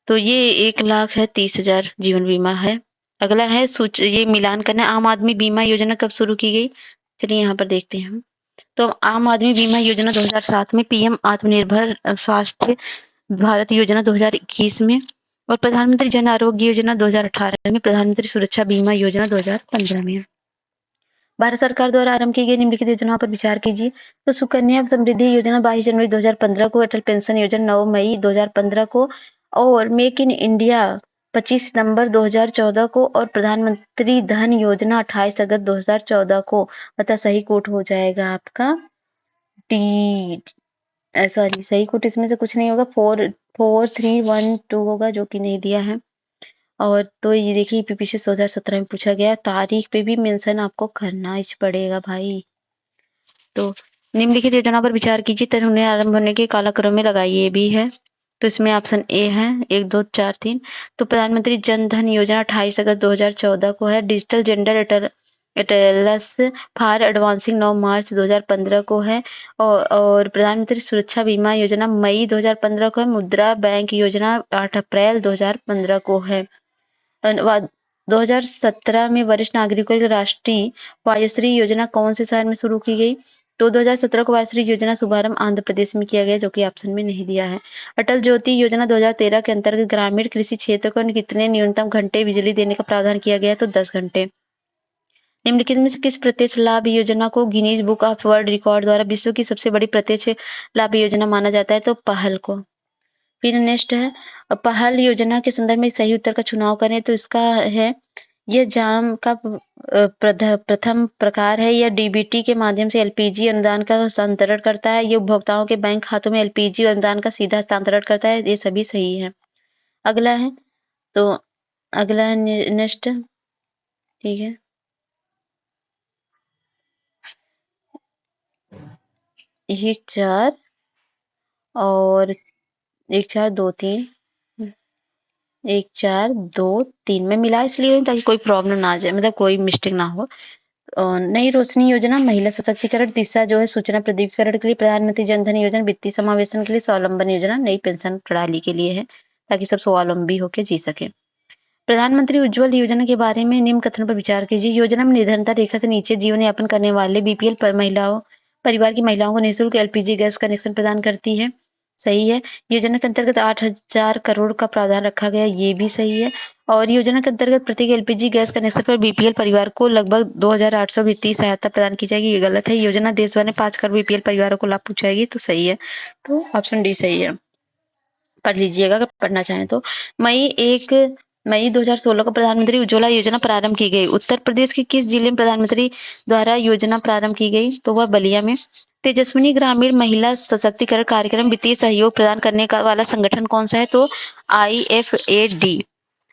तो ये 1,30,000 जीवन बीमा है। अगला है ये मिलान करना आम आदमी बीमा योजना कब शुरू की गई? चलिए यहाँ पर देखते हैं हम। तो आम आदमी बीमा योजना 2007 में, पीएम आत्मनिर्भर स्वास्थ्य भारत योजना 2021 में और प्रधानमंत्री जन आरोग्य योजना 2018 में, प्रधानमंत्री सुरक्षा बीमा योजना 2015 में। भारत सरकार द्वारा आरंभ की गई निम्नलिखित योजनाओं पर विचार कीजिए। तो सुकन्या समृद्धि योजना 22 जनवरी 2015 को, अटल पेंशन योजना 9 मई 2015 को और मेक इन इंडिया 25 सितंबर 2014 को और प्रधानमंत्री धन योजना 28 अगस्त 2014 को। अतः सही कोट हो जाएगा आपका डी, सॉरी सही कोट इसमें से कुछ नहीं होगा, 4312 होगा जो कि नहीं दिया है। और तो ये देखिए यूपीपीसी 2017 में पूछा गया, तारीख पे भी मेंशन आपको करना ही पड़ेगा भाई। तो निम्नलिखित योजना पर विचार कीजिए तथा उन्हें आरंभ होने के कालक्रम में लगाइए, ये भी है। तो इसमें ऑप्शन ए है 1, 2, 4, 3। तो प्रधानमंत्री जन धन योजना 28 अगस्त 2014 को है। डिजिटल जेंडर एटेलस फॉर एडवांसिंग 9 मार्च 2015 को है। और प्रधानमंत्री सुरक्षा बीमा योजना मई 2015 को है। मुद्रा बैंक योजना 8 अप्रैल 2015 को है। 2017 में वरिष्ठ नागरिकों की राष्ट्रीय वायुश्री योजना कौन से शहर में शुरू की गई? तो 2017 को वायुश्री योजना शुभारंभ आंध्र प्रदेश में किया गया, जो कि ऑप्शन में नहीं दिया है। अटल ज्योति योजना 2013 के अंतर्गत ग्रामीण कृषि क्षेत्र को कितने न्यूनतम घंटे बिजली देने का प्रावधान किया गया? तो 10 घंटे। निम्नलिखित में से किस प्रत्यक्ष लाभ योजना को Guinness book of world record द्वारा विश्व की सबसे बड़ी प्रत्यक्ष लाभ योजना माना जाता है? तो पहल को। फिर नेक्स्ट है पहल योजना के संदर्भ में सही उत्तर का चुनाव करें। तो इसका है यह जाम का प्रथम प्रकार है। यह डीबीटी के माध्यम से एलपीजी अनुदान का हस्तांतरण करता है। ये उपभोक्ताओं के बैंक खातों में एलपीजी अनुदान का सीधा हस्तांतरण करता है। ये सभी सही है। अगला है तो अगला है नेक्स्ट, ठीक है। 1 4 और 1 4 2 3 1 4 2 3 में मिला इसलिए ताकि कोई प्रॉब्लम ना आ जाए, मतलब कोई मिस्टेक ना हो। नई रोशनी योजना महिला सशक्तिकरण। तीसरा जो है सूचना प्रौद्योगिकीकरण के लिए प्रधानमंत्री जन धन योजना। वित्तीय समावेशन के लिए स्वावलंबन योजना। नई पेंशन प्रणाली के लिए है ताकि सब स्वावलंबी होकर जी सके। प्रधानमंत्री उज्ज्वल योजना के बारे में निम्न कथन पर विचार कीजिए। योजना में निर्धनता रेखा से नीचे जीवन यापन करने वाले बीपीएल परिवार की महिलाओं को निःशुल्क एलपीजी गैस कनेक्शन प्रदान करती है। सही है। योजना के अंतर्गत 8,000 करोड़ का प्रावधान रखा गया, ये भी सही है। और योजना के अंतर्गत प्रत्येक एलपीजी गैस कनेक्शन पर बीपीएल परिवार को लगभग 2,800 वित्तीय सहायता प्रदान की जाएगी, ये गलत है। योजना देश भर में 5 करोड़ बीपीएल परिवारों को लाभ पहुंचाएगी, तो सही है। तो ऑप्शन डी सही है। पढ़ लीजिएगा अगर पढ़ना चाहें तो। मई 2016 को प्रधानमंत्री उज्ज्वला योजना प्रारंभ की गई। उत्तर प्रदेश के किस जिले में प्रधानमंत्री द्वारा योजना प्रारंभ की गई? तो वह बलिया में। तेजस्विनी ग्रामीण महिला सशक्तिकरण कार्यक्रम वित्तीय सहयोग प्रदान करने का वाला संगठन कौन सा है? तो IFAD।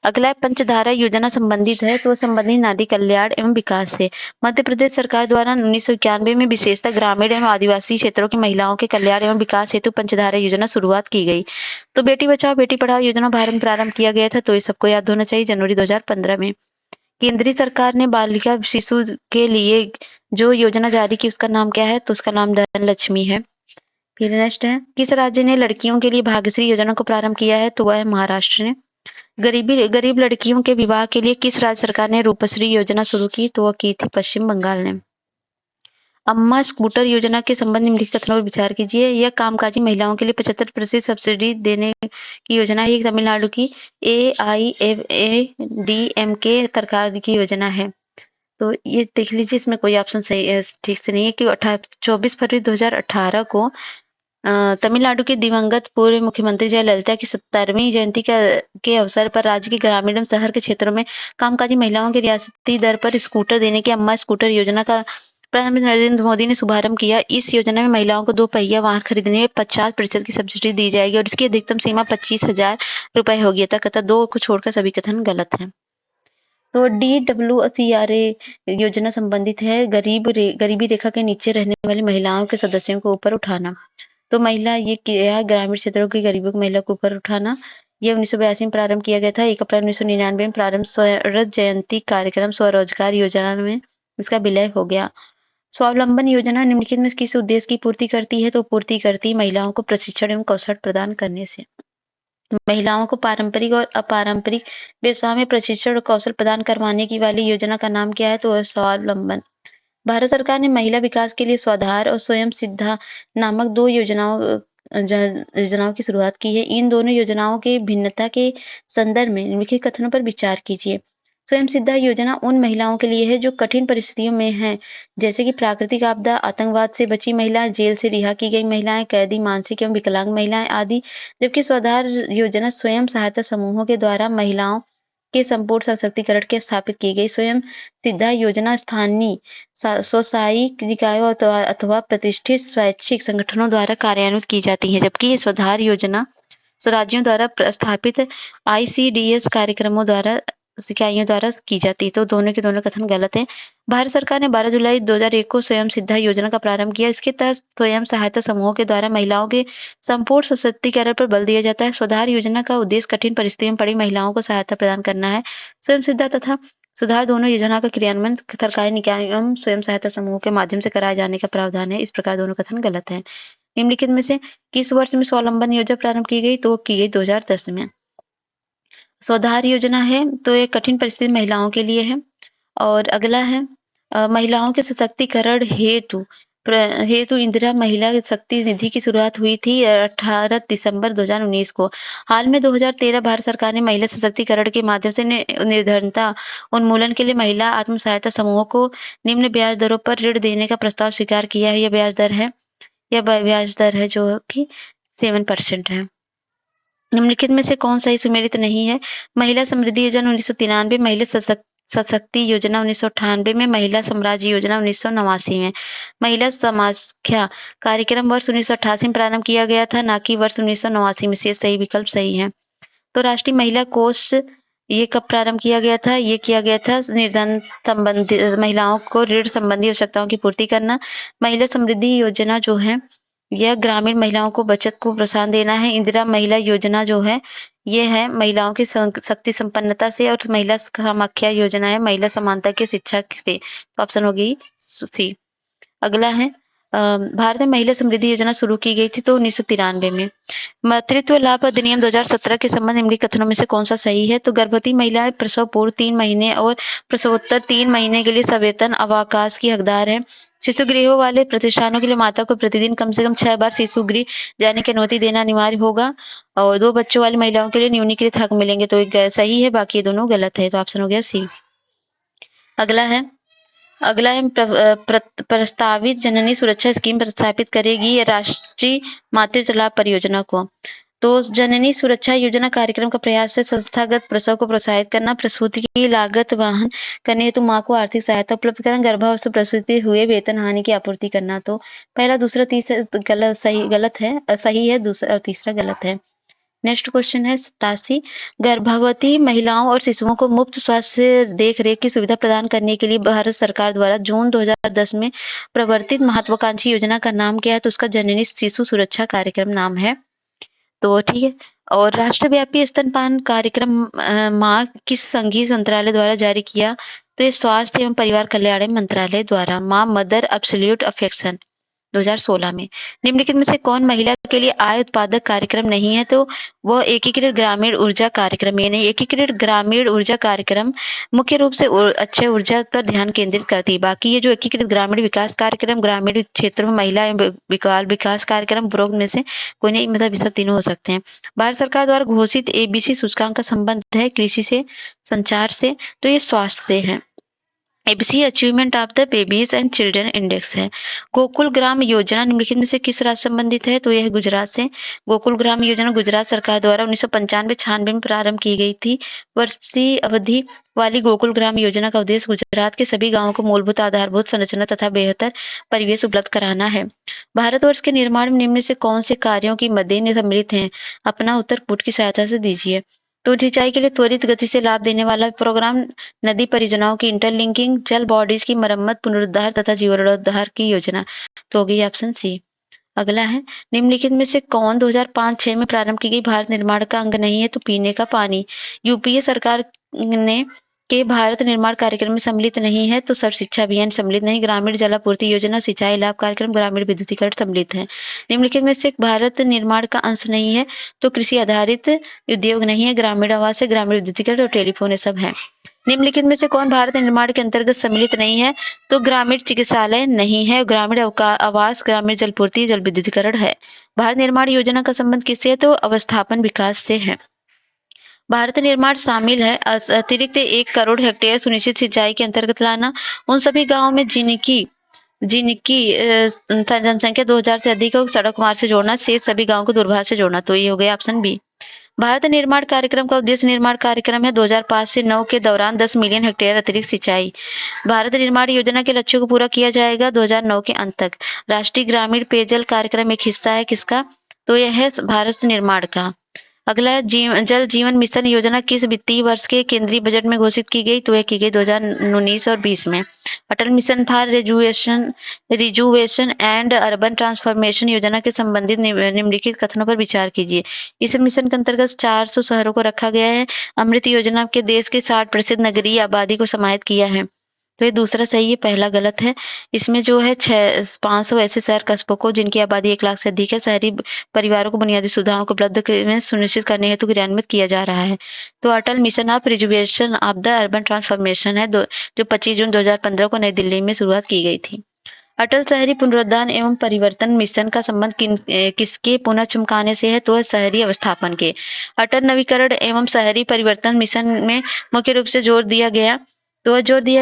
अगला है पंचधारा योजना संबंधित है, तो संबंधित नारी कल्याण एवं विकास से। मध्य प्रदेश सरकार द्वारा 1991 में विशेषतः ग्रामीण एवं आदिवासी क्षेत्रों की महिलाओं के कल्याण एवं विकास हेतु पंचधारा योजना शुरुआत की गई। तो बेटी बचाओ बेटी पढ़ाओ योजना भारत में प्रारंभ किया गया था, तो ये सबको याद होना चाहिए, जनवरी 2015 में। केंद्रीय सरकार ने बालिका शिशु के लिए जो योजना जारी की उसका नाम क्या है? तो उसका नाम धन लक्ष्मी है। फिर नेक्स्ट है किस राज्य ने लड़कियों के लिए भाग्यश्री योजना को प्रारंभ किया है? तो वह है महाराष्ट्र ने। गरीब लड़कियों के विवाह के लिए किस राज्य सरकार ने रूपश्री योजना शुरू की? तो वह की थी पश्चिम बंगाल ने। अम्मा स्कूटर योजना के संबंध में निम्नलिखित कथनों पर विचार कीजिए। यह कामकाजी महिलाओं के लिए 75% सब्सिडी देने की योजना है। ये तमिलनाडु की AIFADMK सरकार की योजना है। तो ये देख लीजिए, इसमें कोई ऑप्शन सही ठीक से नहीं है कि 24 फरवरी 2018 को तमिलनाडु के दिवंगत पूर्व मुख्यमंत्री जयललिता की 70वीं जयंती के अवसर पर राज्य के ग्रामीण एवं शहर के क्षेत्रों में कामकाजी महिलाओं के रियायती दर पर स्कूटर देने की अम्मा स्कूटर योजना का प्रधानमंत्री नरेंद्र मोदी ने शुभारंभ किया। इस योजना में महिलाओं को 2 पहिया वाहन खरीदने में 50% की सब्सिडी दी जाएगी और इसकी अधिकतम सीमा 25,000 रुपए होगी। तथा 2 को छोड़कर सभी कथन गलत हैं। तो DWCRA योजना संबंधित है गरीबी रेखा के नीचे रहने वाली महिलाओं के सदस्यों को ऊपर उठाना। तो महिला ये किया ग्रामीण क्षेत्रों की गरीबों को महिला को ऊपर उठाना। ये 1982 में प्रारंभ किया गया था। 1 अप्रैल 1999 में प्रारंभ स्वर्ण जयंती कार्यक्रम स्वरोजगार योजना में इसका विलय हो गया। स्वावलंबन योजना निम्नलिखित में किस उद्देश्य की पूर्ति करती है? तो पूर्ति करती है महिलाओं को प्रशिक्षण एवं कौशल प्रदान करने से। महिलाओं को पारंपरिक और अपारंपरिक व्यवसाय में प्रशिक्षण और कौशल प्रदान करवाने की वाली योजना का नाम क्या है? तो स्वावलंबन। भारत सरकार ने महिला विकास के लिए स्वाधार और स्वयं सिद्धा नामक 2 योजनाओं की शुरुआत की है। इन दोनों योजनाओं के भिन्नता के संदर्भ में निम्नलिखित कथनों पर विचार कीजिए। स्वयं सिद्धा योजना उन महिलाओं के लिए है जो कठिन परिस्थितियों में हैं, जैसे कि प्राकृतिक आपदा, आतंकवाद से बची महिलाएं, जेल से रिहा की गई महिलाएं, कैदी, मानसिक एवं विकलांग महिलाएं आदि। जबकि स्वाधार योजना स्वयं सहायता समूहों के द्वारा महिलाओं के संपूर्ण सशक्तिकरण के स्थापित की गई। स्वयं सिद्धा योजना स्थानीय स्वसहायी निकायों अथवा प्रतिष्ठित स्वैच्छिक संगठनों द्वारा कार्यान्वित की जाती है, जबकि ये स्वाधार योजना स्वराज्यों द्वारा स्थापित ICDS कार्यक्रमों द्वारा इकाइयों द्वारा की जाती है, तो दोनों के दोनों कथन गलत हैं। भारत सरकार ने 12 जुलाई 2001 को स्वयं सिद्धा योजना का प्रारंभ किया। इसके तहत स्वयं सहायता समूहों के द्वारा महिलाओं के संपूर्ण सशक्तिकरण पर बल दिया जाता है। स्वधार योजना का उद्देश्य कठिन परिस्थितियों में पड़ी महिलाओं को सहायता प्रदान करना है। स्वयं सिद्धा तथा सुधार दोनों योजना का क्रियान्वयन सरकारी निकायों एवं स्वयं सहायता समूहों के माध्यम से कराए जाने का प्रावधान है। इस प्रकार दोनों कथन गलत हैं। निम्नलिखित में से किस वर्ष में स्वावलंबन योजना प्रारंभ की गई? तो वो की गई 2010 में। स्वधार योजना है तो ये कठिन परिस्थिति महिलाओं के लिए है। और अगला है महिलाओं के सशक्तिकरण हेतु इंदिरा महिला शक्ति निधि की शुरुआत हुई थी 18 दिसंबर 2019 को। हाल में 2013 भारत सरकार ने महिला सशक्तिकरण के माध्यम से निर्धनता उन्मूलन के लिए महिला आत्म सहायता समूहों को निम्न ब्याज दरों पर ऋण देने का प्रस्ताव स्वीकार किया है। यह ब्याज दर है जो कि 7% है। निम्नलिखित में से कौन सही सुमेलित नहीं है? महिला समृद्धि योजना 1993, महिला सशक्ति योजना 1998 में, महिला साम्राज्य योजना 1989 में। महिला समाख्या कार्यक्रम वर्ष 1988 में प्रारंभ किया गया था, ना कि वर्ष 1989 में। से सही विकल्प सही है। तो राष्ट्रीय महिला कोष ये कब प्रारंभ किया गया था? ये किया गया था निर्धन संबंधी महिलाओं को ऋण संबंधी आवश्यकताओं की पूर्ति करना। महिला समृद्धि योजना जो है यह ग्रामीण महिलाओं को बचत को प्रोत्साहन देना है। इंदिरा महिला योजना जो है ये है महिलाओं की शक्ति संपन्नता से। और महिला समाख्या योजना है महिला समानता की शिक्षा से। तो ऑप्शन होगी सी। अगला है भारत में महिला समृद्धि योजना शुरू की गई थी तो 1993 में। मातृत्व लाभ अधिनियम 2017 के संबंध निम्नलिखित कथनों में से कौन सा सही है? तो गर्भवती महिलाएं प्रसव पूर्व 3 महीने और प्रसवोत्तर 3 महीने के लिए सवेतन अवकाश की हकदार है। शिशु गृहों वाले प्रतिष्ठानों के लिए माता को प्रतिदिन कम से कम 6 बार शिशु गृह जाने की अनुमति देना अनिवार्य होगा। और 2 बच्चों वाली महिलाओं के लिए न्यूनीकृत हक मिलेंगे। तो एक सही है, बाकी दोनों गलत है। तो ऑप्शन हो गया सी। अगला है प्रस्तावित जननी सुरक्षा स्कीम प्रस्थापित करेगी राष्ट्रीय मातृत्व लाभ परियोजना को। तो जननी सुरक्षा योजना कार्यक्रम का प्रयास है संस्थागत प्रसव को प्रोत्साहित करना, प्रसूति की लागत वहन करने हेतु मां को आर्थिक सहायता उपलब्ध करना, गर्भावस्था प्रसूति हुए वेतन हानि की आपूर्ति करना। तो पहला, दूसरा, तीसरा सही है, दूसरा और तीसरा गलत है। नेक्स्ट क्वेश्चन है 87। गर्भवती महिलाओं और शिशुओं को मुफ्त स्वास्थ्य देख रेख की सुविधा प्रदान करने के लिए भारत सरकार द्वारा जून 2010 में प्रवर्तित महत्वाकांक्षी योजना का नाम क्या है? तो उसका जननी शिशु सुरक्षा कार्यक्रम नाम है। तो ठीक है। और राष्ट्रव्यापी स्तनपान कार्यक्रम माँ किस संघीय मंत्रालय द्वारा जारी किया? तो ये स्वास्थ्य एवं परिवार कल्याण मंत्रालय द्वारा माँ मदर एब्सोल्यूट अफेक्शन 2016 में। निम्नलिखित में से कौन महिला के लिए आय उत्पादक कार्यक्रम नहीं है? तो वह एकीकृत ग्रामीण ऊर्जा कार्यक्रम। ये नहीं, एकीकृत ग्रामीण ऊर्जा कार्यक्रम मुख्य रूप से अच्छे ऊर्जा पर ध्यान केंद्रित करती है। बाकी ये जो एकीकृत ग्रामीण विकास कार्यक्रम, ग्रामीण क्षेत्र में महिला एवं विकास कार्यक्रम, उपरोक्त में से कोई नहीं, मतलब ये सब तीनों हो सकते हैं। भारत सरकार द्वारा घोषित ABC सूचकांक का संबंध है कृषि से, संचार से, तो ये स्वास्थ्य से है। ABC achievement of the babies and children index है। गोकुल ग्राम योजना निम्नलिखित में से किस राज्य से संबंधित है? तो यह गुजरात से। गोकुल ग्राम योजना गुजरात सरकार द्वारा 1995-96 में प्रारंभ की गई थी। वर्षीय अवधि वाली गोकुल ग्राम योजना का उद्देश्य गुजरात के सभी गांवों को मूलभूत आधारभूत संरचना तथा बेहतर परिवेश उपलब्ध कराना है। भारतवर्ष के निर्माण में निम्न में से कौन से कार्यों की मदे सम्मिलित है? अपना उत्तर कूट की सहायता से दीजिए। तो सिंचाई के लिए त्वरित गति से लाभ देने वाला प्रोग्राम, नदी परियोजनाओं की इंटरलिंकिंग, जल बॉडीज की मरम्मत, पुनरुद्धार तथा जीर्णोद्धार की योजना। तो होगी ऑप्शन सी। अगला है निम्नलिखित में से कौन 2005-06 में प्रारंभ की गई भारत निर्माण का अंग नहीं है? तो पीने का पानी। यूपीए सरकार ने के भारत निर्माण कार्यक्रम में सम्मिलित नहीं है। तो सर्व शिक्षा अभियान सम्मिलित नहीं। ग्रामीण जलापूर्ति योजना, सिंचाई लाभ कार्यक्रम, ग्रामीण विद्युतीकरण सम्मिलित है। निम्नलिखित में से भारत निर्माण का अंश नहीं है? तो कृषि आधारित उद्योग नहीं है। ग्रामीण आवास है, ग्रामीण विद्युतीकरण और टेलीफोन, ये सब है। निम्नलिखित में से कौन भारत निर्माण के अंतर्गत सम्मिलित नहीं है? तो ग्रामीण चिकित्सालय नहीं है, ग्रामीण आवास, ग्रामीण जलपूर्ति, जल विद्युतीकरण है। भारत निर्माण योजना का संबंध किससे है? तो अवस्थापन विकास से है। भारत निर्माण शामिल है अतिरिक्त 1 करोड़ हेक्टेयर सुनिश्चित सिंचाई के अंतर्गत लाना, उन सभी गांवों में जिनकी जनसंख्या 2000 से अधिक हो, सड़क मार्ग से जोड़ना, शेष सभी गांवों को दूरभाष से जोड़ना। तो ये हो गया ऑप्शन बी। भारत निर्माण कार्यक्रम का उद्देश्य निर्माण कार्यक्रम है 2005 से 9 के दौरान 10 मिलियन हेक्टेयर अतिरिक्त सिंचाई। भारत निर्माण योजना के लक्ष्यों को पूरा किया जाएगा 2009 के अंत तक। राष्ट्रीय ग्रामीण पेयजल कार्यक्रम एक हिस्सा है किसका? तो यह है भारत निर्माण का। अगला है जल जीवन मिशन योजना किस वित्तीय वर्ष के केंद्रीय बजट में घोषित की गई? तो यह की गई 2019 और 20 में। Atal mission for rejuvenation and urban transformation योजना के संबंधित निम्नलिखित कथनों पर विचार कीजिए। इस मिशन के अंतर्गत 400 शहरों को रखा गया है। अमृत योजना के देश के 60% नगरीय आबादी को समाहित किया है। तो ये दूसरा सही है, पहला गलत है। इसमें जो है 500 ऐसे शहर कस्बों को जिनकी आबादी 1 लाख से अधिक है, शहरी परिवारों को बुनियादी सुविधाओं को उपलब्ध में सुनिश्चित करने हेतु क्रियान्वित किया जा रहा है। तो Atal mission of rejuvenation of the urban transformation है जो 25 जून 2015 को नई दिल्ली में शुरुआत की गई थी। अटल शहरी पुनरुद्धार एवं परिवर्तन मिशन का संबंध किसके पुनः चमकाने से है? तो शहरी अवस्थापन के। अटल नवीकरण एवं शहरी परिवर्तन मिशन में मुख्य रूप से जोर दिया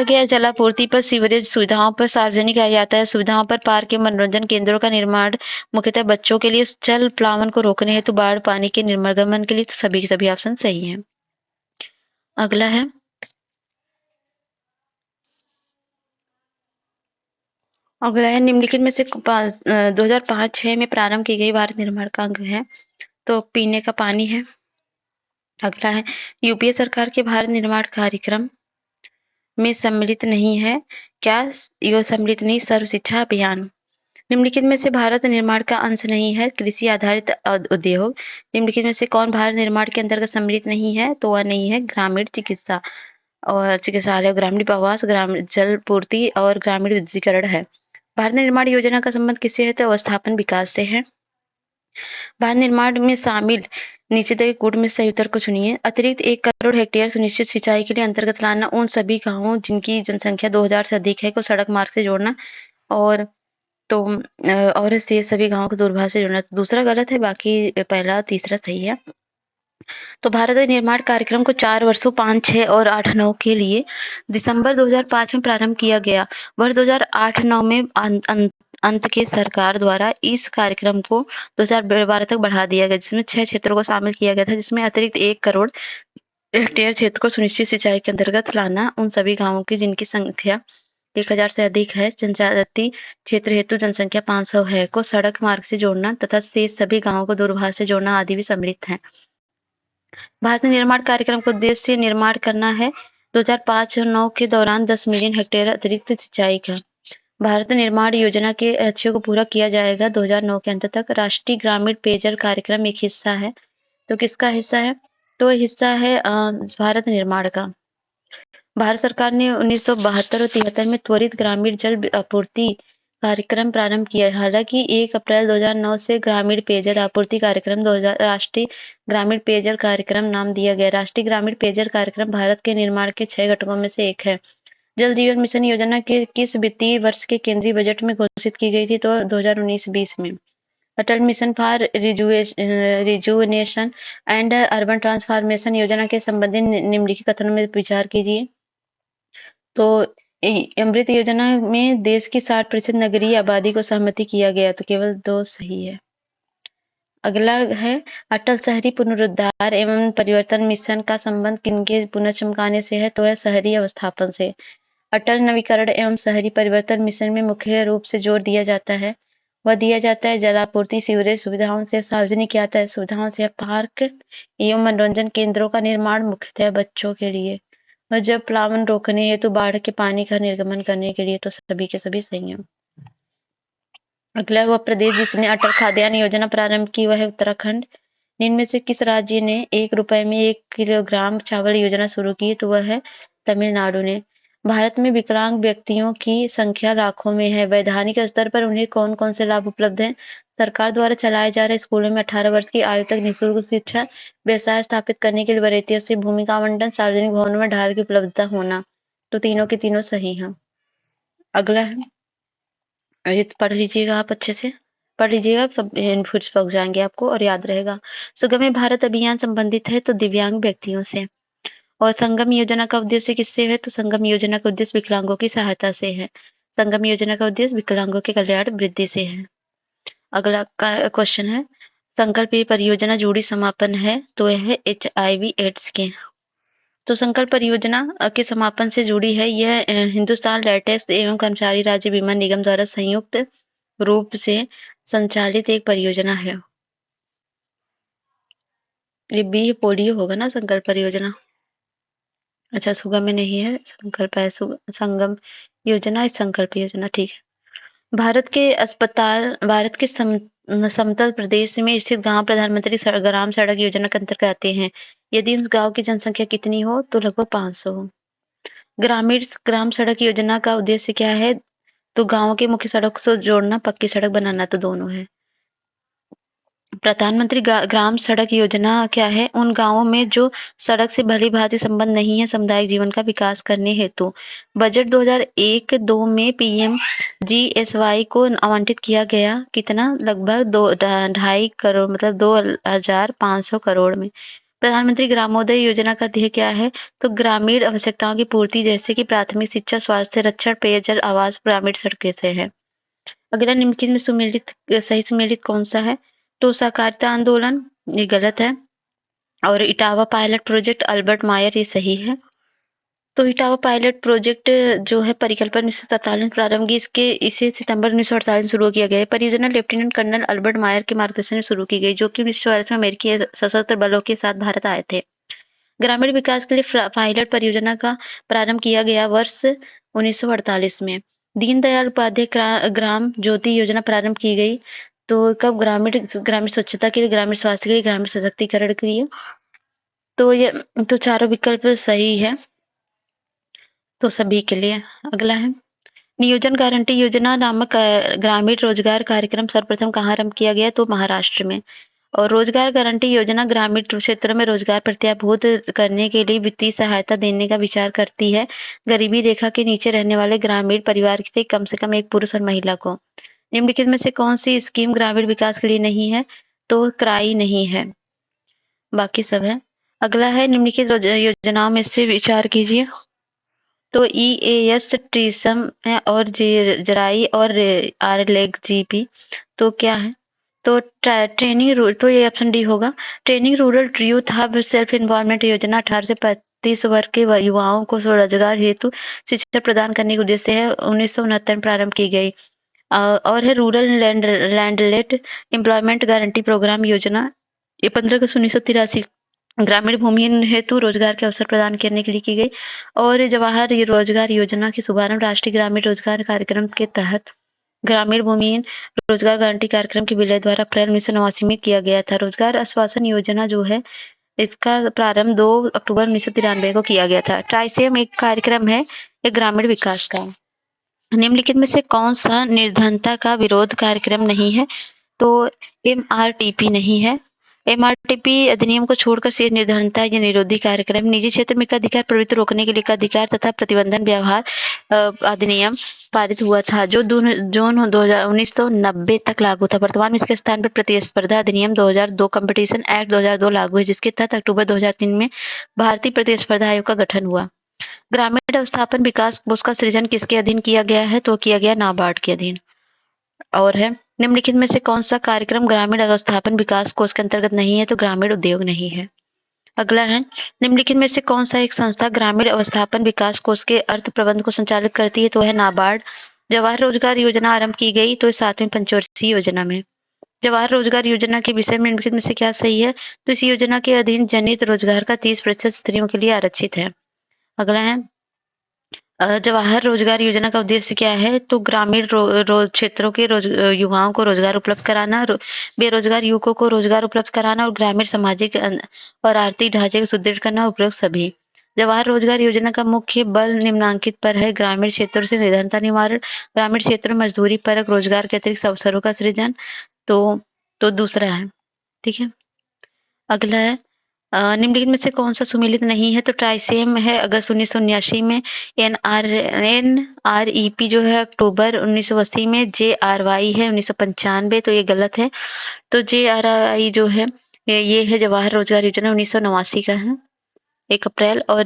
गया जलापूर्ति पर, सीवरेज सुविधाओं पर, सार्वजनिक यातायात सुविधाओं पर, पार्क एवं मनोरंजन केंद्रों का निर्माण मुख्यतः बच्चों के लिए, जल प्लावन को रोकने हेतु, बाढ़ पानी के निर्गमन के लिए। तो सभी के सभी ऑप्शन सही हैं। अगला है निम्नलिखित में से 2005-6 में प्रारंभ की गई भारत निर्माण का अंग है। तो पीने का पानी है। अगला है यूपीए सरकार के भारत निर्माण कार्यक्रम में सम्मिलित नहीं है क्या? यो सम्मिलित नहीं, सर्व शिक्षा अभियान। निम्नलिखित में से भारत निर्माण का अंश नहीं है कृषि आधारित उद्योग। निम्नलिखित में से कौन भारत निर्माण के अंतर्गत सम्मिलित नहीं है? तो वह नहीं है ग्रामीण चिकित्सा और चिकित्सालय, ग्रामीण आवास, ग्रामीण जल पूर्ति और ग्रामीण विद्युतीकरण है। भारत निर्माण योजना का संबंध किससे है? तो अवस्थापन विकास से है। भारत निर्माण में शामिल नीचे दिए कोड में सही उत्तर को चुनिए। अतिरिक्त 1 करोड़ हेक्टेयर सुनिश्चित सिंचाई के लिए अंतर्गत लाना उन सभी गांवों जिनकी जनसंख्या 2000 से अधिक है को सड़क मार्ग से जोड़ना, और तो और से सभी गांवों को दूरभाष से जोड़ना। दूसरा गलत है, बाकी पहला तीसरा सही है। तो भारत निर्माण कार्यक्रम को 4 वर्षों 5, 6 और 8, 9 के लिए दिसंबर 2005 में प्रारंभ किया गया। वर्ष 2008-9 में अंत के सरकार द्वारा इस कार्यक्रम को 2012 तक बढ़ा दिया गया, जिसमें 6 क्षेत्रों को शामिल किया गया था, जिसमें अतिरिक्त 1 करोड़ हेक्टेयर क्षेत्र को सुनिश्चित सिंचाई के अंतर्गत लाना उन सभी गांवों की जिनकी संख्या 1000 से अधिक है, जनजाति क्षेत्र हेतु जनसंख्या 500 है को सड़क मार्ग से जोड़ना तथा शेष सभी गांवों को दूरभाष से जोड़ना आदि भी सम्मिलित है। भारत निर्माण कार्यक्रम का उद्देश्य निर्माण करना है 2005 और 9 के दौरान 10 मिलियन हेक्टेयर अतिरिक्त सिंचाई का। भारत निर्माण योजना के लक्ष्यों को पूरा किया जाएगा 2009 के अंत तक। राष्ट्रीय ग्रामीण पेयजल कार्यक्रम एक हिस्सा है। तो किसका हिस्सा है? तो हिस्सा है भारत निर्माण का। भारत सरकार ने 1972 और 73 में त्वरित ग्रामीण जल आपूर्ति कार्यक्रम प्रारंभ किया। हालांकि 1 अप्रैल 2009 से ग्रामीण पेयजल आपूर्ति कार्यक्रम 2000 राष्ट्रीय ग्रामीण पेयजल कार्यक्रम नाम दिया गया। राष्ट्रीय ग्रामीण पेयजल कार्यक्रम भारत के निर्माण के 6 घटकों में से एक है। जल जीवन मिशन योजना के किस वित्तीय वर्ष के केंद्रीय बजट में घोषित की गई थी? तो 2019-20 में। Atal mission for rejuvenation and urban transformation योजना के संबंधित निम्नलिखित कथनों में विचार कीजिए। तो अमृत योजना में देश की 60% नगरीय आबादी को सहमति किया गया, तो केवल 2 सही है। अगला है अटल शहरी पुनरुद्धार एवं परिवर्तन मिशन का संबंध किनके पुनः चमकाने से है? तो है शहरी अवस्थापन से। अटल नवीकरण एवं शहरी परिवर्तन मिशन में मुख्य रूप से जोर दिया जाता है जलापूर्ति, सीवरेज सुविधाओं से, सार्वजनिक यातायात सुविधाओं से, पार्क एवं मनोरंजन केंद्रों का निर्माण मुख्यतः बच्चों के लिए, और जब प्लावन रोकने हेतु बाढ़ के पानी का निर्गमन करने के लिए। तो सभी के सभी सही हैं। अगला वह प्रदेश जिसने अटल खाद्यान्न योजना प्रारंभ की वह है उत्तराखंड। इनमें से किस राज्य ने 1 रुपए में 1 किलोग्राम चावल योजना शुरू की? तो वह है तमिलनाडु ने। भारत में विकलांग व्यक्तियों की संख्या लाखों में है। वैधानिक स्तर पर उन्हें कौन कौन से लाभ उपलब्ध हैं? सरकार द्वारा चलाए जा रहे स्कूलों में 18 वर्ष की आयु तक निःशुल्क शिक्षा, व्यवसाय स्थापित करने के लिए वरीयता से भूमि का आवंटन, सार्वजनिक भवनों में ढाल की उपलब्धता होना। तो तीनों के तीनों सही हैं। अगला है, पढ़ लीजिएगा, आप अच्छे से पढ़ लीजिएगा, सब इनपुट्स पहुंच जाएंगे आपको और याद रहेगा। सुगम्य भारत अभियान संबंधित है तो दिव्यांग व्यक्तियों से। और संगम योजना का उद्देश्य किससे है? तो संगम योजना का उद्देश्य विकलांगों की सहायता से है। संगम योजना का उद्देश्य विकलांगों के कल्याण वृद्धि से है। अगला क्वेश्चन है, संकल्प परियोजना जुड़ी समापन है तो यह है HIV एड्स के। तो संकल्प परियोजना के समापन से जुड़ी है। यह हिंदुस्तान लेटेस्ट एवं कर्मचारी राज्य बीमा निगम द्वारा संयुक्त रूप से संचालित एक परियोजना है। ये बी पोलियो होगा ना, संकल्प परियोजना। अच्छा, सुगम में नहीं है, संकल्प है, संगम योजना है, संकल्प योजना, ठीक है। भारत के समतल प्रदेश में स्थित गांव प्रधानमंत्री ग्राम सड़क योजना के अंतर्गत आते हैं। यदि उस गांव की जनसंख्या कितनी हो तो लगभग 500 हो। ग्रामीण ग्राम सड़क योजना का उद्देश्य क्या है? तो गांव के मुख्य सड़क से जोड़ना, पक्की सड़क बनाना, तो दोनों है। प्रधानमंत्री ग्राम सड़क योजना क्या है? उन गांवों में जो सड़क से भली-भांति संबंध नहीं है, सामुदायिक जीवन का विकास करने हेतु। बजट 2001-2 में पीएमजीएसवाई को आवंटित किया गया कितना? लगभग 2.5 करोड़, मतलब 2,500 करोड़ में। प्रधानमंत्री ग्रामोदय योजना का ध्येय क्या है? तो ग्रामीण आवश्यकताओं की पूर्ति, जैसे कि प्राथमिक शिक्षा, स्वास्थ्य, रक्षण, पेयजल, आवास, ग्रामीण सड़कें से है। अगला निम्नलिखित में सही सुमेलित कौन सा है? तो सहकारिता आंदोलन, ये गलत है। और इटावा पायलट प्रोजेक्ट, अल्बर्ट मायर, ये सही है। तो इटावा पायलट प्रोजेक्ट जो है परिकल्पना 1947 प्रारंभ की, इसे सितंबर 1948 में शुरू किया गया है। परियोजना लेफ्टिनेंट कर्नल अल्बर्ट मायर के मार्गदर्शन में शुरू की गई, जो कि 1944 में अमेरिकी सशस्त्र बलों के साथ भारत आए थे। ग्रामीण विकास के लिए पायलट परियोजना का प्रारंभ किया गया वर्ष 1948 में। दीनदयाल उपाध्याय ग्राम ज्योति योजना प्रारंभ की गई, तो कब? ग्रामीण स्वच्छता के लिए, ग्रामीण स्वास्थ्य के लिए, ग्रामीण सशक्तिकरण के लिए। तो ये तो चारों विकल्प सही है, तो सभी के लिए। अगला है, नियोजन गारंटी योजना नामक ग्रामीण रोजगार कार्यक्रम सर्वप्रथम कहाँ आरंभ किया गया? तो महाराष्ट्र में। और रोजगार गारंटी योजना ग्रामीण क्षेत्रों में रोजगार प्रत्याभूत करने के लिए वित्तीय सहायता देने का विचार करती है गरीबी रेखा के नीचे रहने वाले ग्रामीण परिवार के कम से कम एक पुरुष और महिला को। निम्नलिखित में से कौन सी स्कीम ग्रामीण विकास के लिए नहीं है? तो क्राई नहीं है, बाकी सब है। अगला है, निम्नलिखित योजनाओं में से विचार कीजिए। तो EAS ट्रीसम है, और जराई और आरलेग जीपी, तो क्या है? तो ट्रेनिंग रूल, तो ये ऑप्शन डी होगा। Training rural youth hub self empowerment योजना 18 से 35 वर्ग के युवाओं को स्वरोजगार हेतु शिक्षा प्रदान करने के उद्देश्य है 1969 में प्रारंभ की गई। और है रूरल लैंडलेट एम्प्लॉयमेंट गारंटी प्रोग्राम योजना, ये 15 अगस्त 1983 ग्रामीण भूमिहीन हेतु रोजगार के अवसर प्रदान करने के लिए की गई। और जवाहर रोजगार योजना की शुभारंभ राष्ट्रीय ग्रामीण रोजगार कार्यक्रम के तहत ग्रामीण भूमिहीन रोजगार गारंटी कार्यक्रम के विलय द्वारा अप्रैल 1989 में किया गया था। रोजगार आश्वासन योजना जो है, इसका प्रारंभ 2 अक्टूबर 1993 को किया गया था। ट्राइसेम एक कार्यक्रम है, एक ग्रामीण विकास का। निम्नलिखित में से कौन सा निर्धनता का विरोध कार्यक्रम नहीं है? तो MRTP नहीं है। MRTP अधिनियम को छोड़कर शेष निर्धनता या निरोधी कार्यक्रम। निजी क्षेत्र में एकाधिकार प्रवृत्ति रोकने के लिए एकाधिकार तथा प्रतिबंधन व्यवहार अधिनियम पारित हुआ था, जो जून 1990 तक लागू था। वर्तमान में इसके स्थान पर प्रतिस्पर्धा अधिनियम 2002 कंपटीशन एक्ट 2002 लागू है, जिसके तहत अक्टूबर 2003 में भारतीय प्रतिस्पर्धा आयोग का गठन हुआ। ग्रामीण अवस्थापन विकास कोष का सृजन किसके अधीन किया गया है? तो किया गया नाबार्ड के अधीन। और है, निम्नलिखित में से कौन सा कार्यक्रम ग्रामीण अवस्थापन विकास कोष के अंतर्गत नहीं है? तो ग्रामीण उद्योग नहीं है। अगला है, निम्नलिखित में से कौन सा एक संस्था ग्रामीण अवस्थापन विकास कोष के अर्थ प्रबंध को संचालित करती है? तो है नाबार्ड। जवाहर रोजगार योजना आरंभ की गई तो 7वीं पंचवर्षीय योजना में। जवाहर रोजगार योजना के विषय में निम्नलिखित में से क्या सही है? तो इस योजना के अधीन जनित रोजगार का 30% स्त्रियों के लिए आरक्षित है। अगला है, जवाहर रोजगार योजना का उद्देश्य क्या है? तो ग्रामीण क्षेत्रों के युवाओं को रोजगार उपलब्ध कराना, बेरोजगार युवकों को रोजगार उपलब्ध कराना और ग्रामीण सामाजिक और आर्थिक ढांचे को सुदृढ़ करना, उपयोग सभी। जवाहर रोजगार योजना का मुख्य बल निम्नांकित पर है: ग्रामीण क्षेत्रों से निर्धनता निवारण, ग्रामीण क्षेत्रों में मजदूरी परक रोजगार के अतिरिक्त अवसरों का सृजन। तो दूसरा है, ठीक है। अगला है, निम्नलिखित में से कौन सा सुमेलित नहीं है? तो ट्राइसेम है, अगस्त 1979 में। NREP जो है अक्टूबर 1980 में। JRY है 1995, तो ये गलत है। तो JRI जो है ये है जवाहर रोजगार योजना, 1989 का है, 1 अप्रैल। और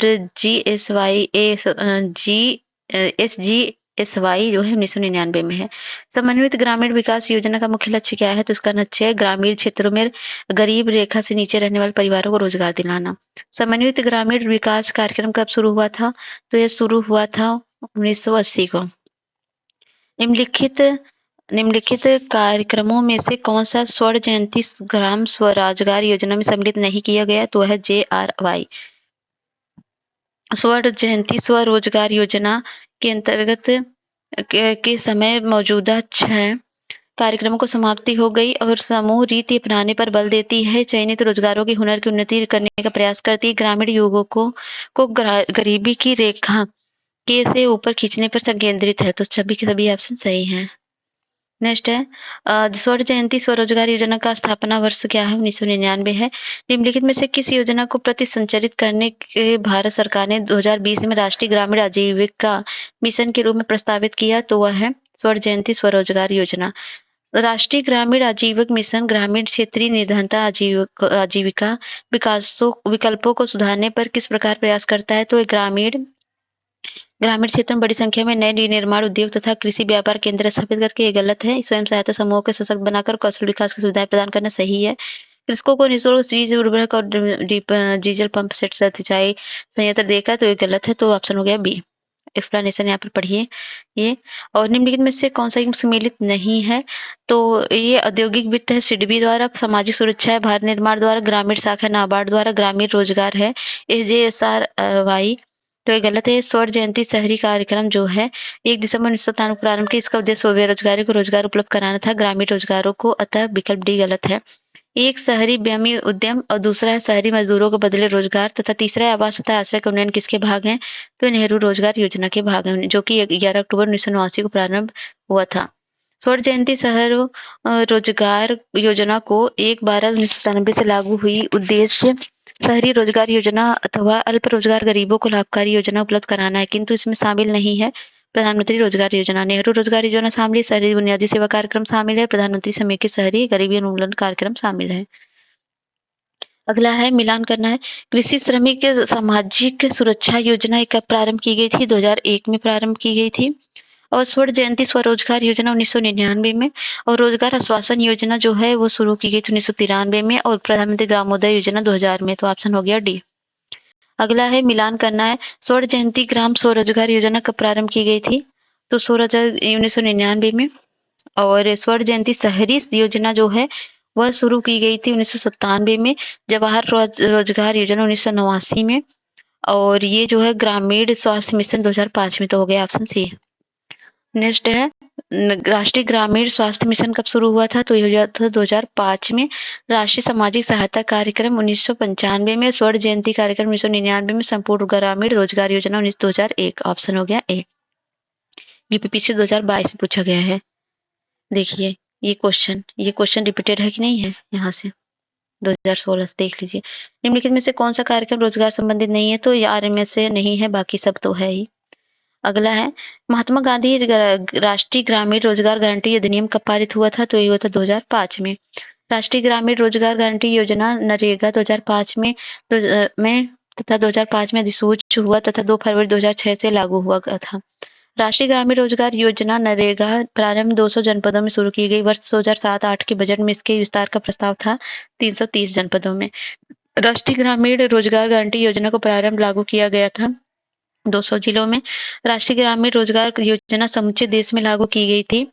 SGSY जो है 1999 में है। समन्वित ग्रामीण विकास योजना का मुख्य लक्ष्य क्या है? तो इसका लक्ष्य है ग्रामीण क्षेत्रों में गरीब रेखा से नीचे रहने वाले परिवारों को रोजगार दिलाना। समन्वित ग्रामीण विकास कार्यक्रम कब शुरू हुआ था? तो यह शुरू हुआ था 1980 को। निम्नलिखित निम्नलिखित कार्यक्रमों में से कौन सा स्वर्ण जयंती ग्राम स्वरोजगार योजना में सम्मिलित नहीं किया गया? तो है JRY। स्वर्ण जयंती स्वरोजगार योजना के अंतर्गत के समय मौजूदा 6 कार्यक्रमों को समाप्ति हो गई और समूह रीति अपनाने पर बल देती है। चयनित रोजगारों के हुनर की उन्नति करने का प्रयास करती है। ग्रामीण युवकों को गरीबी की रेखा के से ऊपर खींचने पर संकेंद्रित है। तो सभी के सभी ऑप्शन सही हैं। नेक्स्ट है स्वर्ण जयंती स्वरोजगार योजना का स्थापना वर्ष क्या है? 1999 है। निम्नलिखित में से किस योजना को प्रति संचालित करने के भारत सरकार ने 2020 में राष्ट्रीय ग्रामीण आजीविका मिशन के रूप में प्रस्तावित किया? तो वह है स्वर्ण जयंती स्वरोजगार योजना। राष्ट्रीय ग्रामीण आजीविका मिशन ग्रामीण क्षेत्रीय निर्धनता आजीविका विकल्पों को सुधारने पर किस प्रकार प्रयास करता है? तो ग्रामीण क्षेत्र में बड़ी संख्या में नए निर्माण उद्योग तथा कृषि व्यापार केंद्र स्थापित करके ये गलत है। स्वयं सहायता समूहों को सशक्त बनाकर कौशल विकास की सुविधाएं प्रदान करना सही है। कृषकों को निःशुल्क बीज उर्वरक और डीजल पंप सेट सिंचाई संयंत्र देकर तो ये गलत है। तो ऑप्शन हो गया बी। एक्सप्लेनेशन यहाँ पर पढ़िए ये। और निम्नलिखित में से कौन सा सम्मिलित नहीं है? तो ये औद्योगिक वित्त है सिडबी द्वारा, सामाजिक सुरक्षा है भारत निर्माण द्वारा, ग्रामीण शाखा नाबार्ड द्वारा, ग्रामीण रोजगार है SJSRY। तो ये गलत है। स्वर्ण जयंती शहरी कार्यक्रम जो है 1 दिसंबर 1997 प्रारंभ की, इसका उद्देश्य बेरोजगारी को रोजगार उपलब्ध कराना था, ग्रामीण रोजगारों को, अतः विकल्प डी गलत है। एक शहरी ब्यामी उद्यम और दूसरा है शहरी मजदूरों को बदले रोजगार तथा तीसरा है आवास तथा आश्रय का उन्नयन किसके भाग हैं? तो नेहरू रोजगार योजना के भाग हैं, जो कि 11 अक्टूबर 1989 को प्रारंभ हुआ था। स्वर्ण जयंती शहरों रोजगार योजना को 1/12/1997 से लागू हुई। उद्देश्य शहरी रोजगार योजना अथवा अल्प रोजगार गरीबों को लाभकारी योजना उपलब्ध कराना है, किंतु इसमें शामिल नहीं है प्रधानमंत्री रोजगार योजना। नेहरू रोजगार योजना शामिल है, शहरी बुनियादी सेवा कार्यक्रम शामिल है, प्रधानमंत्री समेकित शहरी गरीबी उन्मूलन कार्यक्रम शामिल है। अगला है मिलान करना है। कृषि श्रमिक सामाजिक सुरक्षा योजना एक प्रारंभ की गई थी? 2001 में प्रारंभ की गई थी। और स्वर्ण जयंती स्वरोजगार योजना 1999 में, और रोजगार आश्वासन योजना जो है वो शुरू की गई थी 1993 में, और प्रधानमंत्री ग्रामोदय योजना 2000 में। तो ऑप्शन हो गया डी। अगला है मिलान करना है। स्वर्ण जयंती ग्राम स्वरोजगार योजना कब प्रारंभ की गई थी? तो 1999 में। और स्वर्ण जयंती शहरी योजना जो है वह शुरू की गई थी 1997 में, जवाहर रोजगार योजना 1989 में, और ये जो है ग्रामीण स्वास्थ्य मिशन 2005 में। तो हो गया ऑप्शन सी। नेक्स्ट है राष्ट्रीय ग्रामीण स्वास्थ्य मिशन कब शुरू हुआ था? तो ये हुआ था 2005 में। राष्ट्रीय सामाजिक सहायता कार्यक्रम 1995 में, स्वर्ण जयंती कार्यक्रम 1999 में, संपूर्ण ग्रामीण रोजगार योजना 2001। ऑप्शन हो गया ए। यूपीपीसी 2022 में पूछा गया है। देखिए ये क्वेश्चन रिपीटेड है कि नहीं है, यहाँ से 2016 से देख लीजिए। निम्नलिखित में से कौन सा कार्यक्रम रोजगार संबंधित नहीं है? तो ये RMS से नहीं है, बाकी सब तो है ही। अगला है महात्मा गांधी राष्ट्रीय ग्रामीण रोजगार गारंटी अधिनियम कब पारित हुआ था? तो ये हुआ था 2005 में। राष्ट्रीय ग्रामीण रोजगार गारंटी योजना नरेगा 2005 में तथा 2005 में अधिसूचित हुआ तथा 2 फरवरी 2006 से लागू हुआ था। राष्ट्रीय ग्रामीण रोजगार योजना नरेगा प्रारंभ 200 जनपदों में शुरू की गई। वर्ष 2007-8 के बजट में इसके विस्तार का प्रस्ताव था 330 जनपदों में। राष्ट्रीय ग्रामीण रोजगार गारंटी योजना को प्रारंभ लागू किया गया था 200 जिलों में। राष्ट्रीय ग्रामीण रोजगार योजना समूचे देश में लागू की गई थी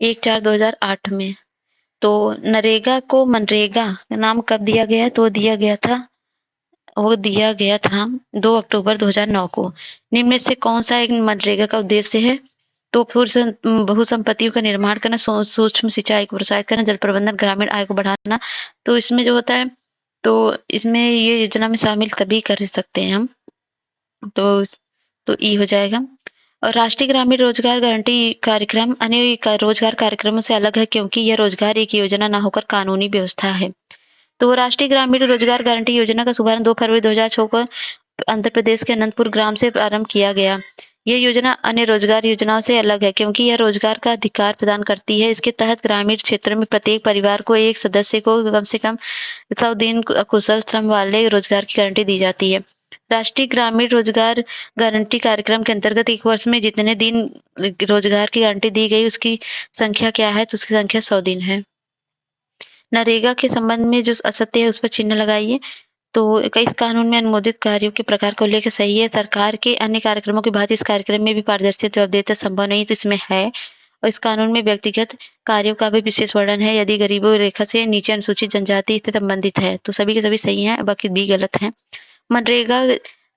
1/4/2008 में। तो नरेगा को मनरेगा नाम कब दिया गया? तो दिया गया था 2 अक्टूबर 2009 को। निम्न में से कौन सा एक मनरेगा का उद्देश्य है? तो बहुसंपत्तियों का निर्माण करना, सूक्ष्म सिंचाई को प्रोत्साहित करना, जल प्रबंधन, ग्रामीण आय को बढ़ाना। तो इसमें जो होता है, तो इसमें ये योजना में शामिल तभी कर सकते हैं हम। तो ई हो जाएगा। और राष्ट्रीय ग्रामीण रोजगार गारंटी कार्यक्रम अन्य रोजगार कार्यक्रमों से अलग है क्योंकि यह रोजगार एक योजना न होकर कानूनी व्यवस्था है। तो राष्ट्रीय ग्रामीण रोजगार गारंटी योजना का शुभारंभ 2 फरवरी 2006 को आंध्र प्रदेश के अनंतपुर ग्राम से प्रारंभ किया गया। यह योजना अन्य रोजगार योजनाओं से अलग है क्योंकि यह रोजगार का अधिकार प्रदान करती है। इसके तहत ग्रामीण क्षेत्र में प्रत्येक परिवार को एक सदस्य को कम से कम 100 दिन कुशल श्रम वाले रोजगार की गारंटी दी जाती है। राष्ट्रीय ग्रामीण रोजगार गारंटी कार्यक्रम के अंतर्गत एक वर्ष में जितने दिन रोजगार की गारंटी दी गई उसकी संख्या क्या है? तो उसकी संख्या 100 दिन है। नरेगा के संबंध में जो असत्य है उस पर चिन्ह लगाइए। तो इस कानून में अनुमोदित कार्यों के प्रकार को लेकर सही है। सरकार के अन्य कार्यक्रमों की भांति इस कार्यक्रम में भी पारदर्शिता और अवैधता संभव नहीं, तो इसमें है। और इस कानून में व्यक्तिगत कार्यों का भी विशेष वर्णन है यदि गरीबों रेखा से नीचे अनुसूचित जनजाति से संबंधित है। तो सभी के सभी सही हैं, बाकी बी गलत है। मनरेगा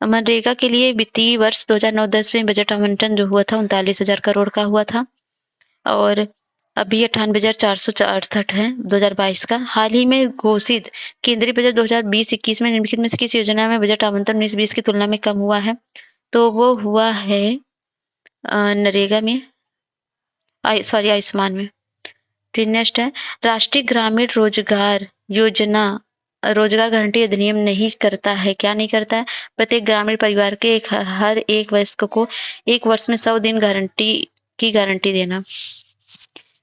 मनरेगा के लिए वित्तीय वर्ष 2009-10 में बजट आवंटन जो हुआ था 39,000 करोड़ का हुआ था और अभी 98,468 है 2022 का। हाल ही में घोषित केंद्रीय बजट 2020-21 में निम्नलिखित में से किस योजना में बजट आवंटन 19-20 की तुलना में कम हुआ है? तो वो हुआ है नरेगा में, आयुष्मान में। फिर नेक्स्ट है राष्ट्रीय ग्रामीण रोजगार योजना रोजगार गारंटी अधिनियम नहीं करता है। क्या नहीं करता है? प्रत्येक ग्रामीण परिवार के हर एक वयस्क को 1 वर्ष में 100 दिन की गारंटी देना।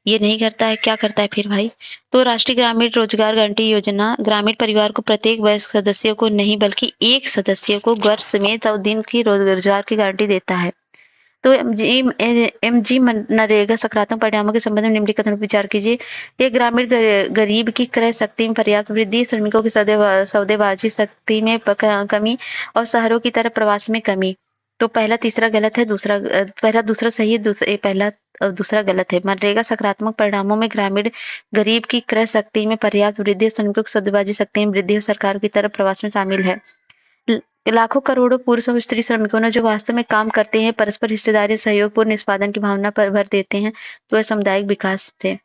ये नहीं करता है। क्या करता है फिर भाई? तो राष्ट्रीय ग्रामीण रोजगार गारंटी योजना ग्रामीण परिवार को प्रत्येक वयस्क सदस्य को नहीं बल्कि एक सदस्य को वर्ष में 100 दिन की रोजगार की गारंटी देता है। तो एमजी नरेगा सकारात्मक परिणामों के संबंध में निम्नलिखित कथनों पर विचार कीजिए। एक ग्रामीण गरीब की क्रय शक्ति में पर्याप्त वृद्धि, श्रमिकों की सौदेबाजी शक्ति में कमी और शहरों की तरफ प्रवास में कमी। तो पहला तीसरा गलत है, पहला दूसरा सही है, पहला दूसरा गलत है। मनरेगा सकारात्मक परिणामों में ग्रामीण गरीब की क्रय शक्ति में पर्याप्त वृद्धि, श्रमिकों की सौदेबाजी शक्ति में वृद्धि और सरकार की तरफ प्रवास में शामिल है। लाखों-करोड़ों पुरुष और स्त्री श्रमिकों ने जो वास्तव में काम करते हैं, परस्पर हिस्सेदारी, सहयोगपूर्ण निष्पादन की भावना पर भर देते हैं, तो वह सामुदायिक विकास से।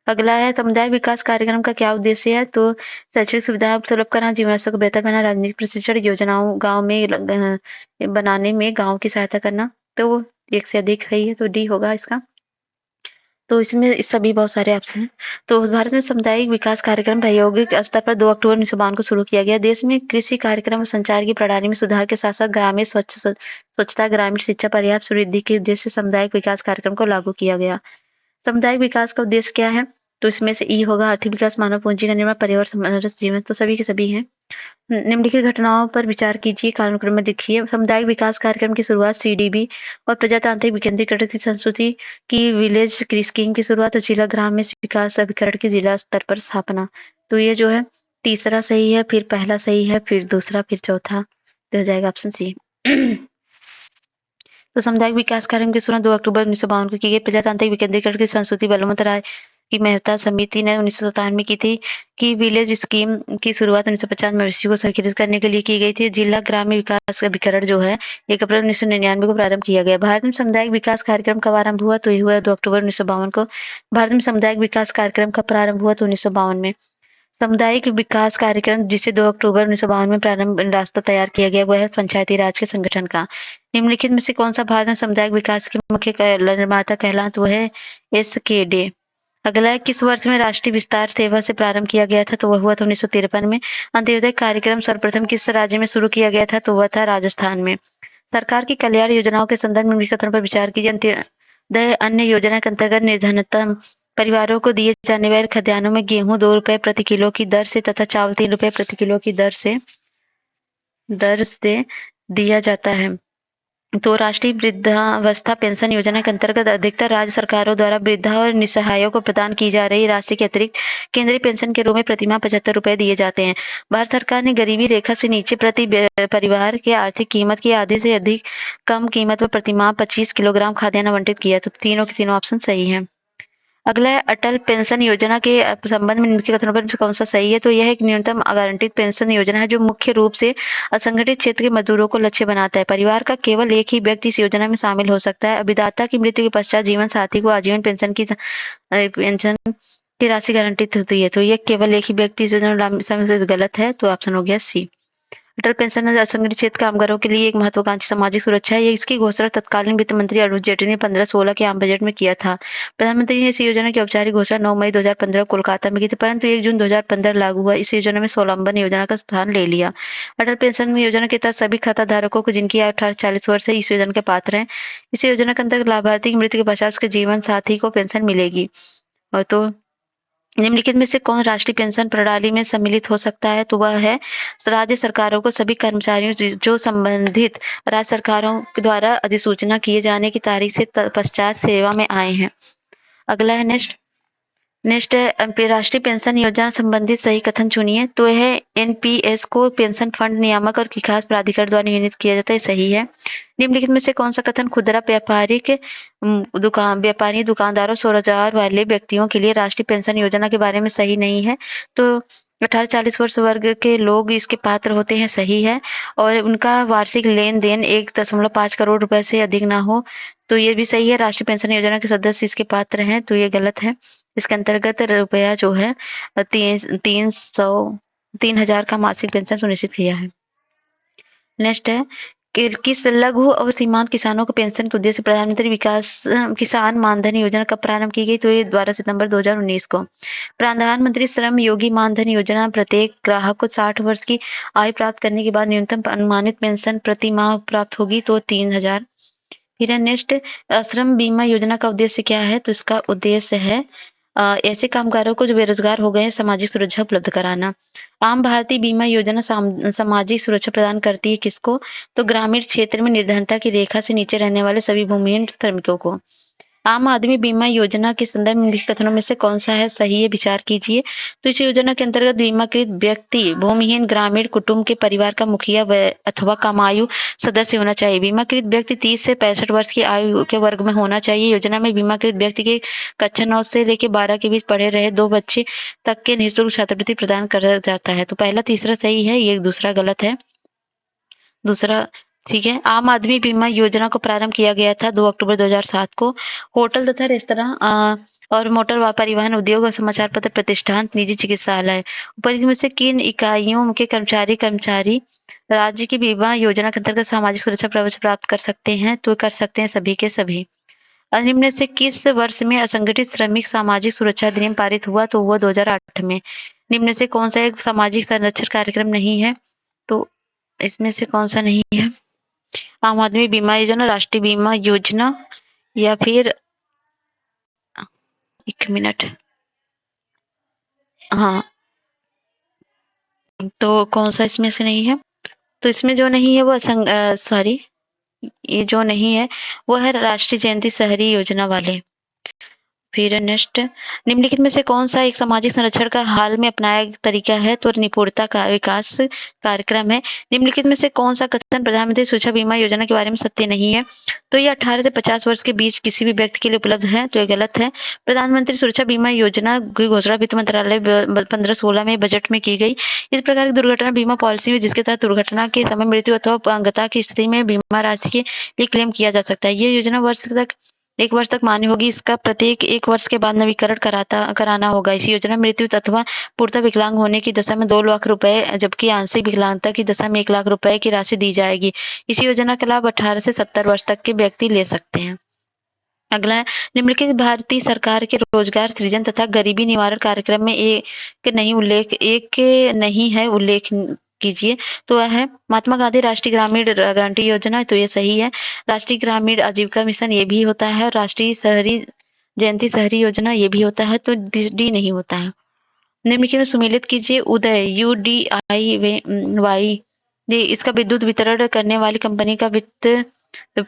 अगला है सामुदायिक विकास कार्यक्रम का क्या उद्देश्य है? तो शैक्षिक सुविधाएं सुलभ करना, जीवन स्तर को बेहतर बनाना, राजनीतिक प्रशिक्षण योजनाओं गांव में बनाने में गांव की सहायता करना। तो वो एक से अधिक सही है, तो डी होगा इसका। तो इसमें सभी बहुत सारे ऑप्शन हैं। तो भारत में सामुदायिक विकास कार्यक्रम प्रायोगिक स्तर पर 2 अक्टूबर 1952 को शुरू किया गया। देश में कृषि कार्यक्रम और संचार की प्रणाली में सुधार के साथ-साथ ग्रामीण स्वच्छता, ग्रामीण शिक्षा, पर्याप्त वृद्धि के उद्देश्य से सामुदायिक विकास कार्यक्रम को लागू किया गया। सामुदायिक विकास का उद्देश्य क्या है? तो इसमें से ई होगा आर्थिक विकास, मानव पूंजी का निर्माण, पर्यावरण समरस जीवन। तो सभी के सभी हैं। निम्नलिखित घटनाओं पर विचार कीजिए, कालक्रम में लिखिए। सामुदायिक विकास कार्यक्रम की शुरुआत सीडीबी और प्रजातांत्रिक विकेंद्रीकरण की संस्कृति की विलेज स्कीम की शुरुआत और जिला ग्राम में विकास अभिकरण की जिला स्तर पर स्थापना। तो ये जो है तीसरा सही है, फिर पहला सही है, फिर दूसरा, फिर चौथा, तो हो जाएगा ऑप्शन सी। तो सामुदायिक विकास कार्यक्रम की शुरुआत 2 अक्टूबर 1952 को की गई। प्रजातांत्रिक विकेंद्रीकरण की संस्कृति बलवंत राय की मेहता समिति ने 1957 में की थी कि विलेज स्कीम की शुरुआत 1950 में मवेशियों को संरक्षित करने के लिए की गई थी। जिला ग्राम्य विकास अभिकरण जो है 1 अप्रैल 1999 को प्रारंभ किया गया। भारत में सामुदायिक विकास कार्यक्रम कब आरंभ हुआ? तो ये हुआ 2 अक्टूबर 1952 को। भारत में सामुदायिक विकास कार्यक्रम कब प्रारंभ हुआ? तो 1952 में। सामुदायिक विकास कार्यक्रम जिसे 2 अक्टूबर 1952 में प्रारंभ रास्ता तैयार किया गया, वह है पंचायती राज के संगठन का। निम्नलिखित में से कौन सा भारत में सामुदायिक विकास के मुख्य निर्माता कहलाता? तो वह है एसकेडे। अगला है किस वर्ष में राष्ट्रीय विस्तार सेवा से प्रारंभ किया गया था? तो वह हुआ था 1953 में। अंत्योदय कार्यक्रम सर्वप्रथम किस राज्य में शुरू किया गया था? तो वह था राजस्थान में। सरकार की कल्याण योजनाओं के संदर्भ में निम्नलिखित कथनों पर विचार कीजिए। अंत्योदय अन्न योजना के अंतर्गत निर्धनतम परिवारों को दिए जाने वाले खाद्यान्नों में गेहूं 2 रुपए प्रति किलो की दर से तथा चावल 3 रुपए प्रति किलो की दर से दिया जाता है। तो राष्ट्रीय वृद्धावस्था पेंशन योजना के अंतर्गत अधिकतर राज्य सरकारों द्वारा वृद्धा और निसहायों को प्रदान की जा रही राशि के अतिरिक्त केंद्रीय पेंशन के रूप में प्रतिमाह 75 रुपए दिए जाते हैं। भारत सरकार ने गरीबी रेखा से नीचे प्रति परिवार के आर्थिक कीमत की आधे से अधिक कम कीमत पर प्रतिमाह 25 किलोग्राम खाद्यान्न आवंटित किया। तो तीनों के तीनों ऑप्शन सही है। अगला है अटल पेंशन योजना के संबंध में निम्नलिखित कथनों पर कौन सा सही है? तो यह एक न्यूनतम गारंटीड पेंशन योजना है जो मुख्य रूप से असंगठित क्षेत्र के मजदूरों को लक्ष्य बनाता है। परिवार का केवल एक ही व्यक्ति इस योजना में शामिल हो सकता है। अभिदाता की मृत्यु के पश्चात जीवन साथी को आजीवन पेंशन की राशि गारंटीड होती है। तो ये केवल एक ही व्यक्ति इस योजना में गलत है, तो ऑप्शन हो गया सी। अटल पेंशन असंगठित क्षेत्र कामगारों के लिए एक महत्वाकांक्षी सामाजिक सुरक्षा है। इसकी घोषणा तत्कालीन वित्त मंत्री अरुण जेटली ने 15-16 के आम बजट में किया था। प्रधानमंत्री ने इस योजना की औपचारिक घोषणा 9 मई 2015 कोलकाता में की थी, परंतु 1 जून 2015 लागू हुआ। इस योजना में स्वावलंबन योजना का स्थान ले लिया। अटल पेंशन योजना के तहत सभी खाता धारकों को जिनकी आयु 18-40 वर्ष है इस योजना के पात्र हैं। इस योजना के अंतर्गत लाभार्थी की मृत्यु के पश्चात उसके जीवन साथी को पेंशन मिलेगी। और तो निम्नलिखित में से कौन राष्ट्रीय पेंशन प्रणाली में सम्मिलित हो सकता है? तो वह है राज्य सरकारों को सभी कर्मचारियों जो संबंधित राज्य सरकारों द्वारा अधिसूचना किए जाने की तारीख से पश्चात सेवा में आए हैं। अगला है नेक्स्ट नेक्स्ट है राष्ट्रीय पेंशन योजना संबंधित सही कथन चुनिए। तो यह एनपीएस को पेंशन फंड नियामक और विकास प्राधिकरण द्वारा नियमित किया जाता है, सही है। निम्नलिखित में से कौन सा कथन खुदरा व्यापारिक व्यापारी दुकानदारों स्वरोजगार वाले व्यक्तियों के लिए राष्ट्रीय पेंशन योजना के बारे में सही नहीं है? तो 18-40 वर्ष वर्ग के लोग इसके पात्र होते हैं, सही है। और उनका वार्षिक लेन देन 1.5 करोड़ रुपए से अधिक ना हो, तो ये भी सही है। राष्ट्रीय पेंशन योजना के सदस्य इसके पात्र हैं, तो ये गलत है। इसके अंतर्गत रुपया जो है 3,000 का मासिक पेंशन सुनिश्चित किया है। नेक्स्ट है किस लघु और सीमांत किसानों को पेंशन के उद्देश्य प्रधानमंत्री विकास किसान मानधन योजना कब प्रारंभ की गई? तो ये 12 सितंबर 2019 को। प्रधानमंत्री श्रम योगी मानधन योजना प्रत्येक ग्राहक को 60 वर्ष की आयु प्राप्त करने के बाद न्यूनतम अनुमानित पेंशन प्रति माह प्राप्त होगी, तो 3,000। फिर है नेक्स्ट श्रम बीमा योजना का उद्देश्य क्या है? तो इसका उद्देश्य है ऐसे कामगारों को जो बेरोजगार हो गए हैं सामाजिक सुरक्षा उपलब्ध कराना। आम भारतीय बीमा योजना सामाजिक सुरक्षा प्रदान करती है किसको? तो ग्रामीण क्षेत्र में निर्धनता की रेखा से नीचे रहने वाले सभी भूमिहीन श्रमिकों को। आम आदमी बीमा योजना के संदर्भ में निम्नलिखित कथनों में से कौन सा है सही है? विचार कीजिए। तो इस योजना के अंतर्गत बीमाकृत व्यक्ति भूमिहीन ग्रामीण कुटुंब के परिवार का मुखिया अथवा कमायु सदस्य होना चाहिए। बीमाकृत व्यक्ति 30 से 65 वर्ष की आयु के वर्ग में होना चाहिए। योजना में बीमाकृत व्यक्ति के कक्षा 9 से लेकर 12 के बीच पढ़े रहे 2 बच्चे तक के निःशुल्क छात्रवृत्ति प्रदान करा जाता है। तो पहला तीसरा सही है, ये दूसरा गलत है। दूसरा ठीक है। आम आदमी बीमा योजना को प्रारंभ किया गया था 2 अक्टूबर 2007 को। होटल तथा रेस्तरां और मोटर परिवहन उद्योग और समाचार पत्र प्रतिष्ठान, निजी चिकित्सालय ऊपर में से किन इकाइयों के कर्मचारी राज्य की बीमा योजना के अंतर्गत सामाजिक सुरक्षा प्रवेश प्राप्त कर सकते हैं? तो कर सकते हैं सभी के सभी। निम्न में से किस वर्ष में असंगठित श्रमिक सामाजिक सुरक्षा अधिनियम पारित हुआ? तो हुआ 2008 में। निम्न में से कौन सा एक सामाजिक संरक्षण कार्यक्रम नहीं है? तो इसमें से कौन सा नहीं है? आम आदमी बीमा योजना, राष्ट्रीय बीमा योजना, या फिर 1 मिनट, हाँ, तो कौन सा इसमें से नहीं है? तो इसमें जो नहीं है वो सॉरी, ये जो नहीं है वो है राष्ट्रीय जयंती शहरी योजना वाले। फिर नेक्स्ट निम्नलिखित में से कौन सा एक सामाजिक संरक्षण का हाल में अपनाया तरीका है? तो निपुणता का विकास कार्यक्रम है। निम्नलिखित में से कौन सा कथन प्रधानमंत्री सुरक्षा बीमा योजना के बारे में सत्य नहीं है? तो ये 18 से 50 वर्ष के बीच किसी भी व्यक्ति के लिए उपलब्ध है, तो ये गलत है। प्रधानमंत्री सुरक्षा बीमा योजना की घोषणा वित्त मंत्रालय 15-16 में बजट में की गई। इस प्रकार की दुर्घटना बीमा पॉलिसी में जिसके तहत दुर्घटना के समय मृत्यु अथवा अपंगता की स्थिति में बीमा राशि के लिए क्लेम किया जा सकता है। ये योजना एक वर्ष तक मान्य होगी। इसका प्रत्येक 1 वर्ष के बाद नवीकरण कराना होगा। इस योजना में मृत्यु अथवा पूर्णतः विकलांग होने की दशा में 2 लाख रुपए, जबकि आंशिक विकलांगता की दशा में 1 लाख रुपए की राशि दी जाएगी। इस योजना का लाभ 18 से 70 वर्ष तक के व्यक्ति ले सकते हैं। अगला है निम्नलिखित भारतीय सरकार के रोजगार सृजन तथा गरीबी निवारण कार्यक्रम में एक नहीं है उल्लेख कीजिए। तो वह है महात्मा गांधी राष्ट्रीय ग्रामीण गारंटी योजना, तो ये सही है। राष्ट्रीय ग्रामीण आजीविका मिशन ये भी होता है। राष्ट्रीय शहरी जयंती शहरी योजना ये भी होता है, तो डी नहीं होता है। निम्नलिखित में सुमेलित कीजिए। उदय UDIY ये इसका विद्युत वितरण करने वाली कंपनी का वित्त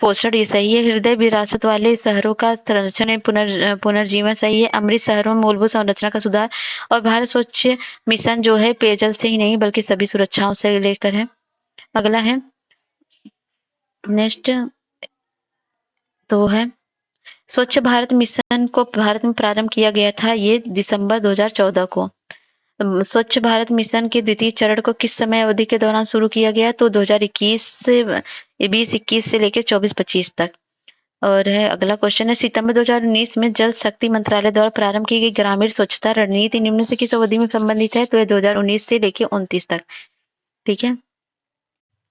पोषण ये सही है। हृदय विरासत वाले शहरों का संरक्षण पुनर्जीवन सही है। अमृत शहरों में मूलभूत संरचना का सुधार, और भारत स्वच्छ मिशन जो है पेयजल से ही नहीं बल्कि सभी सुरक्षाओं से लेकर है। अगला है नेक्स्ट, तो है स्वच्छ भारत मिशन को भारत में प्रारंभ किया गया था ये दिसंबर 2014 को। स्वच्छ भारत मिशन के द्वितीय चरण को किस समय अवधि के दौरान शुरू किया गया? तो 2021 से 2021 से लेकर 24-25 तक। और है अगला क्वेश्चन है सितंबर 2019 में जल शक्ति मंत्रालय द्वारा प्रारंभ की गई ग्रामीण स्वच्छता रणनीति निम्न से किस अवधि में संबंधित है? तो ये 2019 से लेकर 29 तक। ठीक है।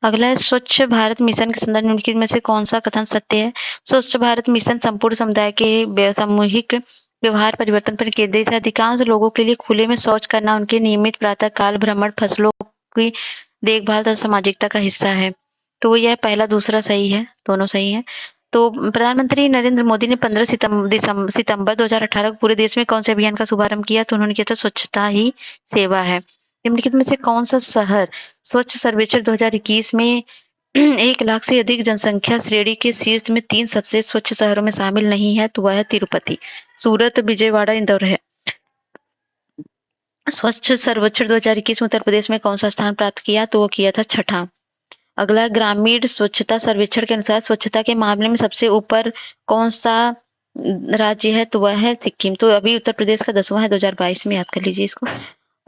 अगला है स्वच्छ भारत मिशन के संदर्भ निम्नलिखित में से कौन सा कथन सत्य है? स्वच्छ भारत मिशन संपूर्ण समुदाय के सामूहिक व्यवहार परिवर्तन पर केंद्रित है। अधिकांश लोगों के लिए खुले में शौच करना उनके नियमित प्रातः काल भ्रमण, फसलों की देखभाल तथा सामाजिकता का हिस्सा है। तो यह पहला दूसरा सही है, दोनों सही है। तो प्रधानमंत्री नरेंद्र मोदी ने 15 सितंबर 2018 को पूरे देश में कौन से अभियान का शुभारंभ किया? तो उन्होंने किया था स्वच्छता ही सेवा है। निम्नलिखित में से कौन सा शहर स्वच्छ सर्वेक्षण 2021 में 1 लाख से अधिक जनसंख्या श्रेणी के शीर्ष में 3 सबसे स्वच्छ शहरों में शामिल नहीं है? तो वह है तिरुपति, सूरत, विजयवाड़ा, इंदौर है। स्वच्छ सर्वेक्षण 2021 में उत्तर प्रदेश में कौन सा स्थान प्राप्त किया? तो वो किया था छठा। अगला ग्रामीण स्वच्छता सर्वेक्षण के अनुसार स्वच्छता के मामले में सबसे ऊपर कौन सा राज्य है? तो वह है सिक्किम। तो अभी उत्तर प्रदेश का 10वां है 2022 में, याद कर लीजिए इसको।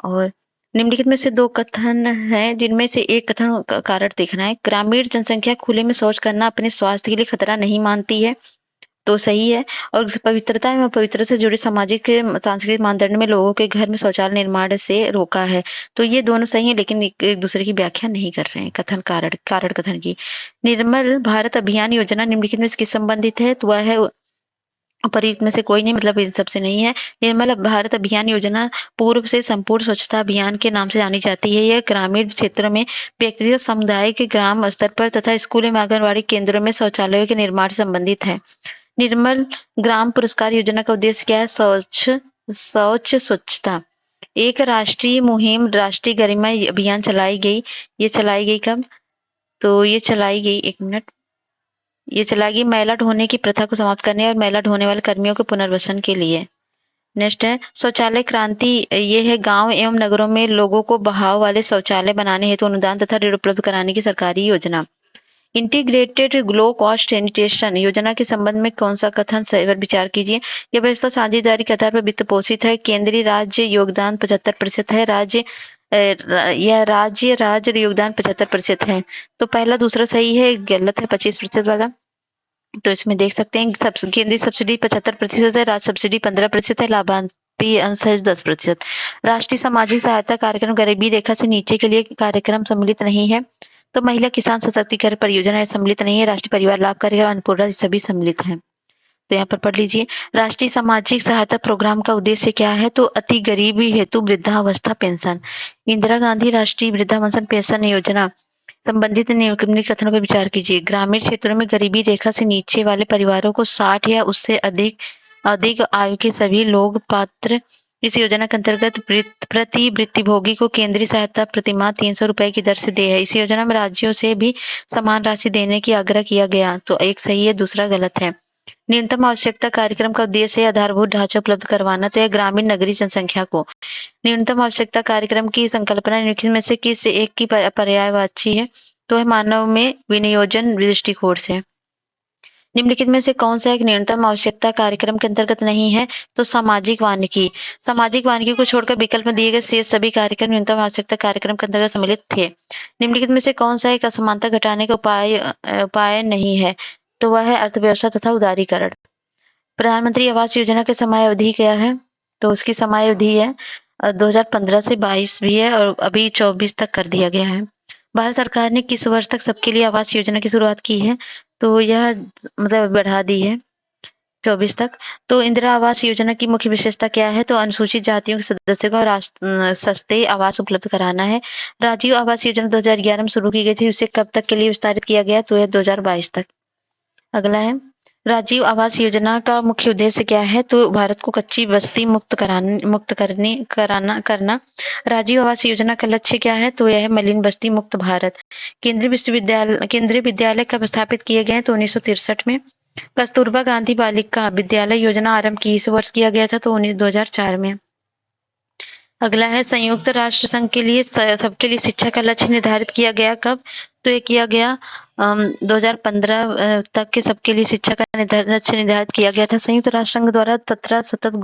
और निम्नलिखित में से 2 कथन हैं जिनमें से एक कथन कारक देखना है। ग्रामीण जनसंख्या खुले में शौच करना अपने स्वास्थ्य के लिए खतरा नहीं मानती है, तो सही है। और पवित्रता एवं पवित्रता से जुड़े सामाजिक सांस्कृतिक मानदंड में लोगों के घर में शौचालय निर्माण से रोका है। तो ये दोनों सही है, लेकिन एक दूसरे की व्याख्या नहीं कर रहे हैं कथन कारण कथन की। निर्मल भारत अभियान योजना निम्नलिखित में से किस संबंधित है? तो वह है उपयुक्त में से कोई नहीं, मतलब इन सबसे नहीं है। निर्मल भारत अभियान योजना पूर्व से संपूर्ण स्वच्छता अभियान के नाम से जानी जाती है। यह ग्रामीण क्षेत्रों में व्यक्तिगत समुदाय के ग्राम स्तर पर तथा स्कूल एवं आंगनबाड़ी केंद्रों में शौचालयों के निर्माण से संबंधित है। निर्मल ग्राम पुरस्कार योजना का उद्देश्य क्या है? स्वच्छता। एक राष्ट्रीय मुहिम राष्ट्रीय गरिमा अभियान चलाई गई। ये चलाई गई कब? तो ये चलाई गई, एक मिनट, ये चलाई गई मैला ढोने की प्रथा को समाप्त करने और मैला ढोने वाले कर्मियों के पुनर्वसन के लिए। नेक्स्ट है शौचालय क्रांति। ये है गांव एवं नगरों में लोगों को बहाव वाले शौचालय बनाने हेतु अनुदान तथा ऋण उपलब्ध कराने की सरकारी योजना। इंटीग्रेटेड लो कॉस्ट सैनिटेशन योजना के संबंध में कौन सा कथन सही पर विचार कीजिए। यह व्यवस्था साझेदारी के आधार पर वित्त पोषित है। केंद्रीय राज्य योगदान 75% है। राज्य योगदान 75% है। तो पहला दूसरा सही है, गलत है 25% वाला। तो इसमें देख सकते हैं केंद्रीय सब्सिडी 75% है, राज्य सब्सिडी 15% है, लाभार्थी अंश है 10%। राष्ट्रीय सामाजिक सहायता कार्यक्रम गरीबी रेखा से नीचे के लिए कार्यक्रम सम्मिलित नहीं है। तो महिला किसान सशक्तिकरण परियोजना सम्मिलित नहीं है। राष्ट्रीय परिवार लाभ कार्यक्रम अन्नपूर्णा सभी सम्मिलित हैं। तो यहाँ पर पढ़ लीजिए राष्ट्रीय सामाजिक सहायता प्रोग्राम का उद्देश्य क्या है? तो अति गरीबी हेतु वृद्धावस्था पेंशन। इंदिरा गांधी राष्ट्रीय वृद्धावस्था पेंशन योजना संबंधित निम्नलिखित कथनों पर विचार कीजिए। ग्रामीण क्षेत्रों में गरीबी रेखा से नीचे वाले परिवारों को 60 या उससे अधिक आयु के सभी लोग पात्र इस योजना के अंतर्गत प्रति वृत्तिभोगी को केंद्रीय सहायता प्रतिमाह 300 रुपए की दर से दे है। इस योजना में राज्यों से भी समान राशि देने की आग्रह किया गया। तो एक सही है, दूसरा गलत है। न्यूनतम आवश्यकता कार्यक्रम का उद्देश्य है आधारभूत ढांचा उपलब्ध करवाना। तो यह ग्रामीण नगरीय जनसंख्या को न्यूनतम आवश्यकता कार्यक्रम की संकल्पना निम्नलिखित में से किस एक की पर्यायवाची है? तो है मानव में विनियोजन दृष्टिकोण से। निम्नलिखित में से कौन सा एक न्यूनतम आवश्यकता कार्यक्रम के अंतर्गत नहीं है? तो सामाजिक वानिकी। सामाजिक वानिकी को छोड़कर विकल्प में दिए गए शेष सभी कार्यक्रम न्यूनतम आवश्यकता कार्यक्रम के अंतर्गत सम्मिलित थे। निम्नलिखित में से कौन सा एक असमानता घटाने का उपाय नहीं है? तो वह है अर्थव्यवस्था तथा उदारीकरण। प्रधानमंत्री आवास योजना की समय अवधि क्या है? तो उसकी समय अवधि है 2015 से 22 भी है और अभी 24 तक कर दिया गया है। भारत सरकार ने किस वर्ष तक सबके लिए आवास योजना की शुरुआत की है? तो यह मतलब बढ़ा दी है 24 तक। तो इंदिरा आवास योजना की मुख्य विशेषता क्या है? तो अनुसूचित जातियों के सदस्यों को सस्ते आवास उपलब्ध कराना है। राजीव आवास योजना 2011 में शुरू की गई थी, उसे कब तक के लिए विस्तारित किया गया? तो यह 2022 तक। अगला है राजीव आवास योजना का मुख्य उद्देश्य क्या है? तो भारत को कच्ची बस्ती मुक्त करना। राजीव आवास योजना का लक्ष्य क्या है? तो यह है मलिन बस्ती मुक्त भारत। केंद्रीय विद्यालय कब स्थापित किए गए? तो 1963 में। कस्तूरबा गांधी बालिका विद्यालय योजना आरंभ किस वर्ष किया गया था? तो 2004 में। अगला है संयुक्त राष्ट्र संघ के लिए सबके लिए शिक्षा का लक्ष्य निर्धारित किया गया कब? तो ये किया गया 2015 तक के सबके लिए शिक्षा का लक्ष्य निर्धारित किया गया था। संयुक्त राष्ट्र संघ द्वारा 17 सतत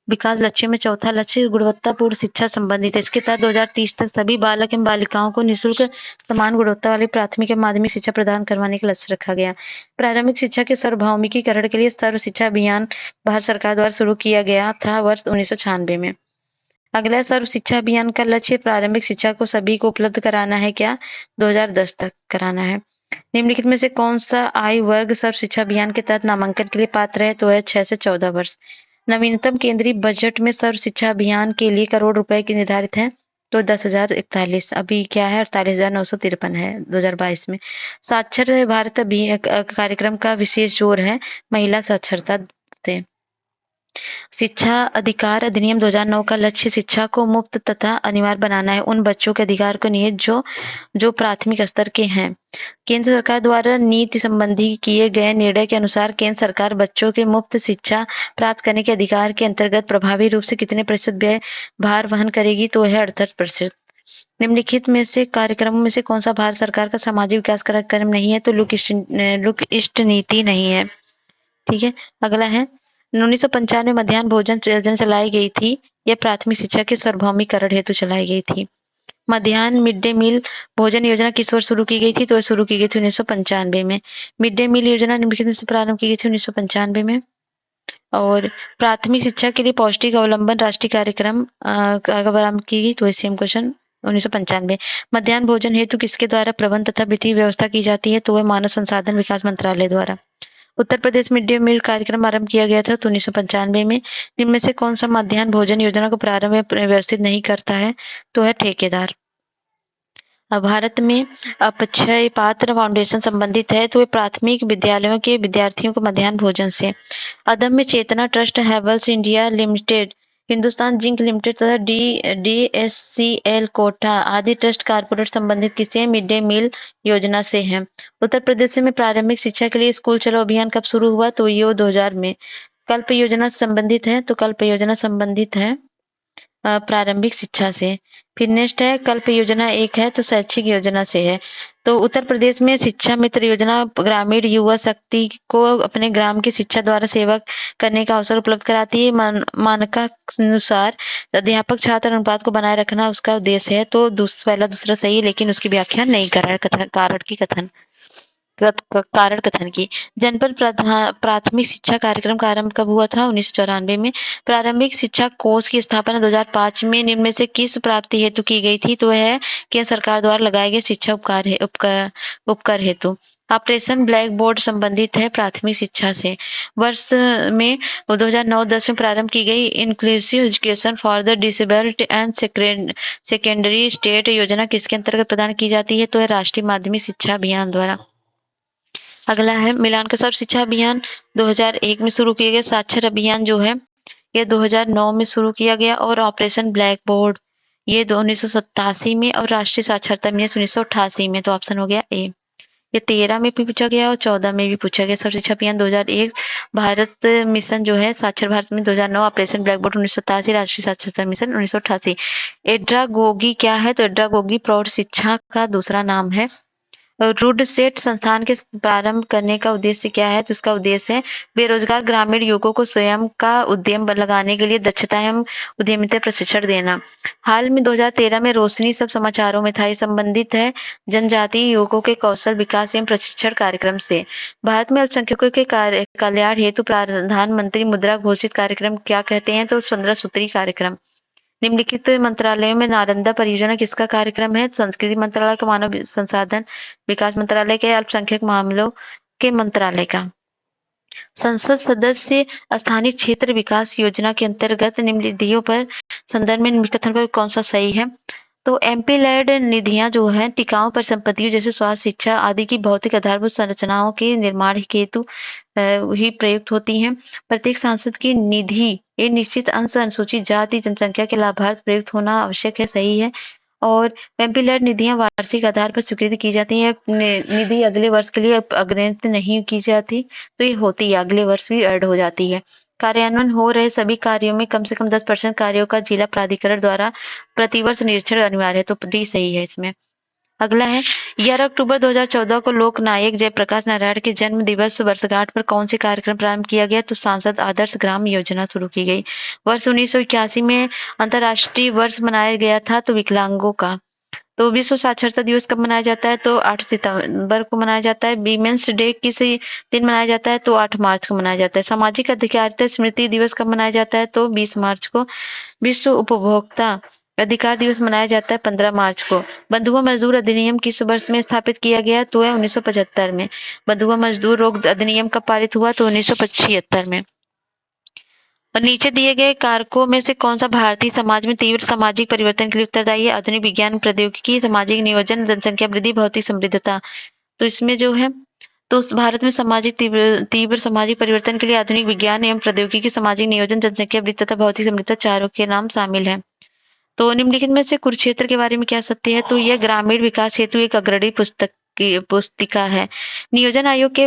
विकास लक्ष्यों में चौथा लक्ष्य गुणवत्तापूर्ण शिक्षा संबंधित है। इसके तहत 2030 तक सभी बालक एवं बालिकाओं को निःशुल्क समान गुणवत्ता वाली प्राथमिक एवं माध्यमिक शिक्षा प्रदान करवाने का लक्ष्य रखा गया। प्रारंभिक शिक्षा के सार्वभौमिकीकरण के लिए सर्व शिक्षा अभियान भारत सरकार द्वारा शुरू किया गया था वर्ष 1996 में। अगला सर्व शिक्षा अभियान का लक्ष्य प्रारंभिक शिक्षा को सभी को उपलब्ध कराना है क्या? 2010 तक कराना है। निम्नलिखित में से कौन सा आयु वर्ग सर्व शिक्षा अभियान के तहत नामांकन के लिए पात्र है? तो है 6 से 14 वर्ष। नवीनतम केंद्रीय बजट में सर्व शिक्षा अभियान के लिए करोड़ रुपए की निर्धारित है। तो 10,041। अभी क्या है? 48,953 है 2022 में। साक्षर भारत कार्यक्रम का विशेष जोर है महिला साक्षरता पे। शिक्षा अधिकार अधिनियम 2009 का लक्ष्य शिक्षा को मुफ्त तथा अनिवार्य बनाना है उन बच्चों के अधिकार को निहित जो प्राथमिक स्तर के हैं। केंद्र सरकार द्वारा नीति संबंधी किए गए निर्णय के अनुसार केंद्र सरकार बच्चों के मुफ्त शिक्षा प्राप्त करने के अधिकार के अंतर्गत प्रभावी रूप से कितने प्रतिशत व्यय भार वहन करेगी, तो है 68%। निम्नलिखित में से कार्यक्रमों में से कौन सा भारत सरकार का सामाजिक विकास कार्यक्रम नहीं है, तो लुक इष्ट नीति नहीं है। ठीक है, अगला है 1995 में मध्याह्न भोजन योजना चलाई गई थी। यह प्राथमिक शिक्षा के सार्वभौमिकरण हेतु चलाई गई थी। मध्याह्न मिड डे मील भोजन योजना किस वर्ष शुरू की गई थी, तो शुरू की गई थी 1995 में। मिड डे मील योजना निम्नलिखित में से प्रारंभ की गई थी 1995 में। और प्राथमिक शिक्षा के लिए पौष्टिक अवलंबन राष्ट्रीय कार्यक्रम प्रारंभ की गई, तो सेम क्वेश्चन 1995। मध्याह्न भोजन हेतु किसके द्वारा प्रबंध तथा वित्तीय व्यवस्था की जाती है, तो वह मानव संसाधन विकास मंत्रालय द्वारा। Uttar Pradesh mid day meal कार्यक्रम आरंभ किया गया था तो 1995 में। निम्न में से कौन सा मध्याह्न भोजन योजना को प्रारंभ या व्यवस्थित नहीं करता है, तो है ठेकेदार। भारत में अपक्षय पात्र फाउंडेशन संबंधित है, तो ये प्राथमिक विद्यालयों के विद्यार्थियों को मध्याह्न भोजन से। Adamya Chetana trust Havells India limited, Hindustan zinc limited तथा DSCL कोटा आदि ट्रस्ट कारपोरेट संबंधित किसी मिड डे मील योजना से हैं। उत्तर प्रदेश में प्रारंभिक शिक्षा के लिए स्कूल चलो अभियान कब शुरू हुआ, तो ये 2000 में। कल्प योजना संबंधित है, तो कल्प योजना संबंधित है प्रारंभिक शिक्षा से। फिर नेक्स्ट है कल्प योजना एक है, तो शैक्षिक योजना से है। तो उत्तर प्रदेश में शिक्षा मित्र योजना ग्रामीण युवा शक्ति को अपने ग्राम की शिक्षा द्वारा सेवा करने का अवसर उपलब्ध कराती है। मानकानुसार अध्यापक छात्र अनुपात को बनाए रखना उसका उद्देश्य है, तो पहला दूसरा सही है, लेकिन उसकी व्याख्या नहीं कर रहा है कारण कथन की। जनपद प्राथमिक शिक्षा कार्यक्रम का आरंभ कब हुआ था, 1994 में। प्रारंभिक शिक्षा कोष की स्थापना 2005 में निम्न में से किस प्राप्ति हेतु की गई थी, तो है केंद्र सरकार द्वारा लगाए गए शिक्षा उपकर हेतु। ऑपरेशन ब्लैक बोर्ड संबंधित है प्राथमिक शिक्षा से। वर्ष में 2009-10 में प्रारंभ की गई inclusive education for the disabled and secondary state योजना किसके अंतर्गत प्रदान की जाती है, तो है राष्ट्रीय माध्यमिक शिक्षा अभियान द्वारा। अगला है मिलान का सर्व शिक्षा अभियान 2001 में शुरू किया गया। साक्षर अभियान जो है ये 2009 में शुरू किया गया। और ऑपरेशन ब्लैक बोर्ड ये 1987 में और राष्ट्रीय साक्षरता मिशन 1988 में। तो ऑप्शन हो गया ए। ये 13 में भी पूछा गया और 14 में भी पूछा गया। सर्व शिक्षा अभियान 2001, भारत मिशन जो है साक्षर भारत में 2009, ऑपरेशन ब्लैक बोर्ड 1987, राष्ट्रीय साक्षरता मिशन 1988। एड्रागोगी क्या है, तो एड्रागोगी प्रौढ़ शिक्षा का दूसरा नाम है। रूडसेट संस्थान के प्रारंभ करने का उद्देश्य क्या है, तो इसका उद्देश्य है बेरोजगार ग्रामीण युवकों को स्वयं का उद्यम लगाने के लिए दक्षता एवं उद्यमिता प्रशिक्षण देना। हाल में 2013 में रोशनी सब समाचारों में था। ये संबंधित है जनजातीय युवकों के कौशल विकास एवं प्रशिक्षण कार्यक्रम से। भारत में अल्पसंख्यकों के कल्याण हेतु प्रधानमंत्री मुद्रा घोषित कार्यक्रम क्या कहते हैं, तो 15 सूत्री कार्यक्रम। निम्नलिखित मंत्रालयों में नालंदा परियोजना किसका कार्यक्रम है, संस्कृति मंत्रालय का, मानव संसाधन विकास मंत्रालय के, अल्पसंख्यक मामलों के मंत्रालय का। संसद सदस्य स्थानीय क्षेत्र विकास योजना के अंतर्गत निम्न निधियों पर संदर्भ में निम्न कथन पर कौन सा सही है, तो एमपी लेड निधियां जो है टिकाऊ परिसंपत्तियों जैसे स्वास्थ्य शिक्षा आदि की भौतिक आधारभूत संरचनाओं के निर्माण हेतु ही प्रयुक्त होती हैं। प्रत्येक सांसद की निधि एक निश्चित अंश अनुसूचित जाति जनसंख्या के लाभार्थ प्रयुक्त होना आवश्यक है, सही है। और एमपी लेड निधियां वार्षिक आधार पर स्वीकृत की जाती है। निधि अगले वर्ष के लिए अग्रिम नहीं की जाती, तो ये होती है अगले वर्ष भी ऐड हो जाती है। कार्यान्वयन हो रहे सभी कार्यों में कम से कम 10% कार्यों का जिला प्राधिकरण द्वारा प्रतिवर्ष निरीक्षण अनिवार्य है, तो डी सही है इसमें। अगला है 11 अक्टूबर 2014 को लोक नायक जयप्रकाश नारायण के जन्म दिवस वर्षगांठ पर कौन से कार्यक्रम प्रारंभ किया गया, तो सांसद आदर्श ग्राम योजना शुरू की गई। वर्ष 1981 में अंतर्राष्ट्रीय वर्ष मनाया गया था, तो विकलांगों का। तो विश्व साक्षरता दिवस कब मनाया जाता है, तो 8 सितंबर को मनाया जाता है। वीमेंस डे किस दिन मनाया जाता है, तो 8 मार्च को मनाया जाता है। सामाजिक अधिकारिता स्मृति दिवस कब मनाया जाता है, तो 20 मार्च को। विश्व उपभोक्ता अधिकार दिवस मनाया जाता है 15 मार्च को। बंधुआ मजदूर अधिनियम किस वर्ष में स्थापित किया गया, तो है 1975 में। बंधुआ मजदूर रोग अधिनियम कब पारित हुआ, तो 1976 में। और नीचे दिए गए कारकों में से कौन सा भारतीय समाज में तीव्र सामाजिक परिवर्तन के लिए उत्तरदायी है, आधुनिक विज्ञान प्रौद्योगिकी, सामाजिक नियोजन, जनसंख्या वृद्धि, भौतिक समृद्धता। तो इसमें जो है तो भारत में सामाजिक तीव्र सामाजिक परिवर्तन के लिए आधुनिक विज्ञान एवं प्रौद्योगिकी, सामाजिक नियोजन, जनसंख्या वृद्धि तथा भौतिक समृद्धता चारों के नाम शामिल हैं। तो निम्नलिखित में से कुरुक्षेत्र के बारे में क्या सत्य है? तो यह ग्रामीण विकास हेतु एक अग्रणी पुस्तिका है। नियोजन आयोग के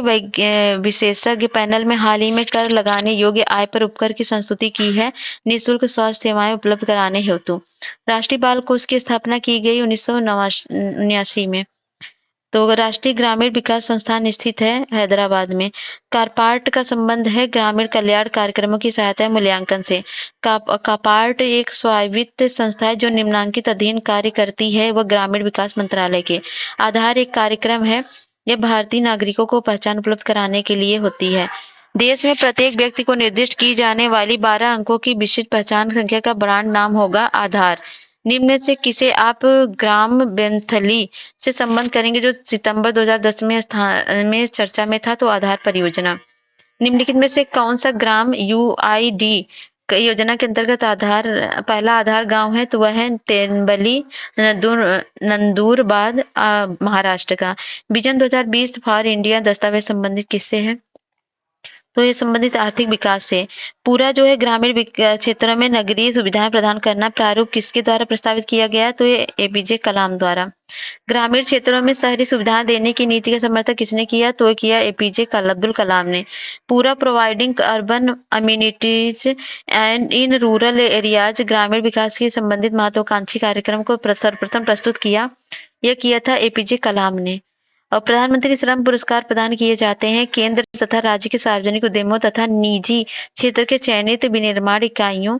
विशेषज्ञ पैनल में हाल ही में कर लगाने योग्य आय पर उपकर की संस्तुति की है, निःशुल्क स्वास्थ्य सेवाएं उपलब्ध कराने हेतु। राष्ट्रीय बाल कोष की स्थापना की गई 1979 में। तो राष्ट्रीय ग्रामीण विकास संस्थान स्थित है हैदराबाद में। कारपार्ट का संबंध है ग्रामीण कल्याण कार्यक्रमों की सहायता एवं मूल्यांकन से। कापार्ट एक स्वायत्त संस्था है जो निम्नांकित अधीन कार्य करती है वह ग्रामीण विकास मंत्रालय के। आधार एक कार्यक्रम है, यह भारतीय नागरिकों को पहचान उपलब्ध कराने के लिए होती है। देश में प्रत्येक व्यक्ति को निर्दिष्ट की जाने वाली 12 अंकों की विशिष्ट पहचान संख्या का ब्रांड नाम होगा आधार। निम्न से किसे आप ग्राम बेंथली से संबंध करेंगे जो सितंबर 2010 में चर्चा में था? तो आधार परियोजना। निम्नलिखित में से कौन सा ग्राम यूआईडी योजना के अंतर्गत पहला आधार गांव है? तो वह है तेनबली, नंदूरबाद, महाराष्ट्र का। विजन 2020 फॉर इंडिया दस्तावेज संबंधित किससे है? तो ये संबंधित आर्थिक विकास से। पूरा जो है ग्रामीण क्षेत्रों में नगरीय सुविधाएं प्रदान करना प्रारूप किसके द्वारा प्रस्तावित किया गया? तो ये एपीजे कलाम द्वारा। ग्रामीण क्षेत्रों में शहरी सुविधाएं देने की नीति का समर्थन किसने किया? तो किया एपीजे अब्दुल कलाम ने। पूरा providing urban amenities and in rural areas ग्रामीण विकास के संबंधित महत्वाकांक्षी कार्यक्रम को सर्वप्रथम प्रस्तुत किया, यह किया था एपीजे कलाम ने। और प्रधानमंत्री श्रम पुरस्कार प्रदान किए जाते हैं केंद्र तथा राज्य के सार्वजनिक उद्यमों तथा निजी क्षेत्र के चयनित विनिर्माण इकाइयों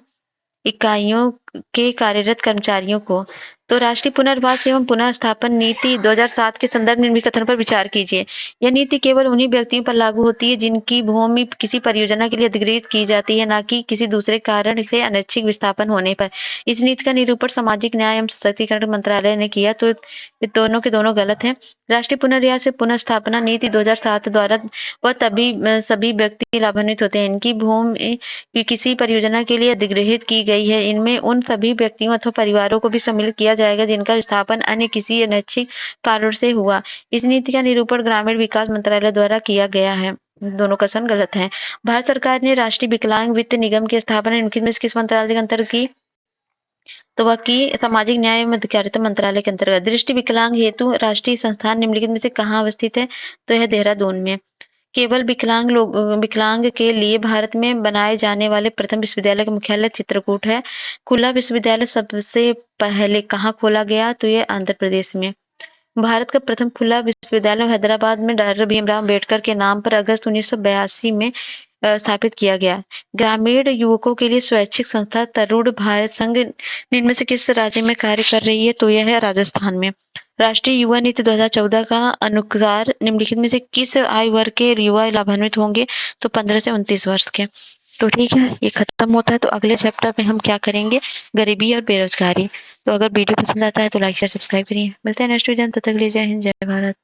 के कार्यरत कर्मचारियों को। तो राष्ट्रीय पुनर्वास एवं पुनः स्थापन नीति 2007 के संदर्भ में कथन पर विचार कीजिए। यह नीति केवल उन्हीं व्यक्तियों पर लागू होती है जिनकी भूमि किसी परियोजना के लिए अधिग्रहित की जाती है, न कि किसी दूसरे कारण से अनैच्छिक विस्थापन होने पर। इस नीति का निरूपण सामाजिक न्याय एवं सशक्तिकरण मंत्रालय ने किया, तो दोनों के दोनों गलत है। राष्ट्रीय पुनर्वास से पुनः स्थापना नीति 2007 द्वारा वह सभी व्यक्ति लाभान्वित होते हैं इनकी भूमि किसी परियोजना के लिए अधिग्रहित की गई है। इनमें उन सभी व्यक्तियों अथवा परिवारों को भी सम्मिलित किया जाएगा जिनका विस्थापन अन्य किसी अनैच्छिक कारण से हुआ। इस नीति का निरूपण ग्रामीण विकास मंत्रालय द्वारा किया गया है। दोनों कथन गलत हैं। भारत सरकार ने राष्ट्रीय विकलांग वित्त निगम की स्थापना निम्नलिखित में किस मंत्रालय के अंतर्गत की? तो वह की सामाजिक न्याय एवं अधिकारिता मंत्रालय के अंतर्गत। दृष्टि विकलांग हेतु राष्ट्रीय संस्थान निम्नलिखित में से कहाँ अवस्थित है? तो यह देहरादून में। केवल विकलांग के लिए भारत में बनाए जाने वाले प्रथम विश्वविद्यालय का मुख्यालय चित्रकूट है। खुला विश्वविद्यालय सबसे पहले कहाँ खोला गया? तो ये आंध्र प्रदेश में। भारत का प्रथम खुला विश्वविद्यालय हैदराबाद में डॉक्टर भीमराव अम्बेडकर के नाम पर अगस्त 1982 में स्थापित किया गया। ग्रामीण युवकों के लिए स्वैच्छिक संस्था तरुण भारत संघ निम्न में से किस राज्य में कार्य कर रही है? तो यह है राजस्थान में। राष्ट्रीय युवा नीति 2014 का अनुसार निम्नलिखित में से किस आयु वर्ग के युवा लाभान्वित होंगे? तो 15 से 29 वर्ष के। तो ठीक है, ये खत्म होता है। तो अगले चैप्टर में हम क्या करेंगे? गरीबी और बेरोजगारी। तो अगर वीडियो पसंद आता है तो लाइक शेयर सब्सक्राइब करिए। मिलते हैं नेक्स्ट वीडियो में, तब तक के लिए जय हिंद, जय भारत।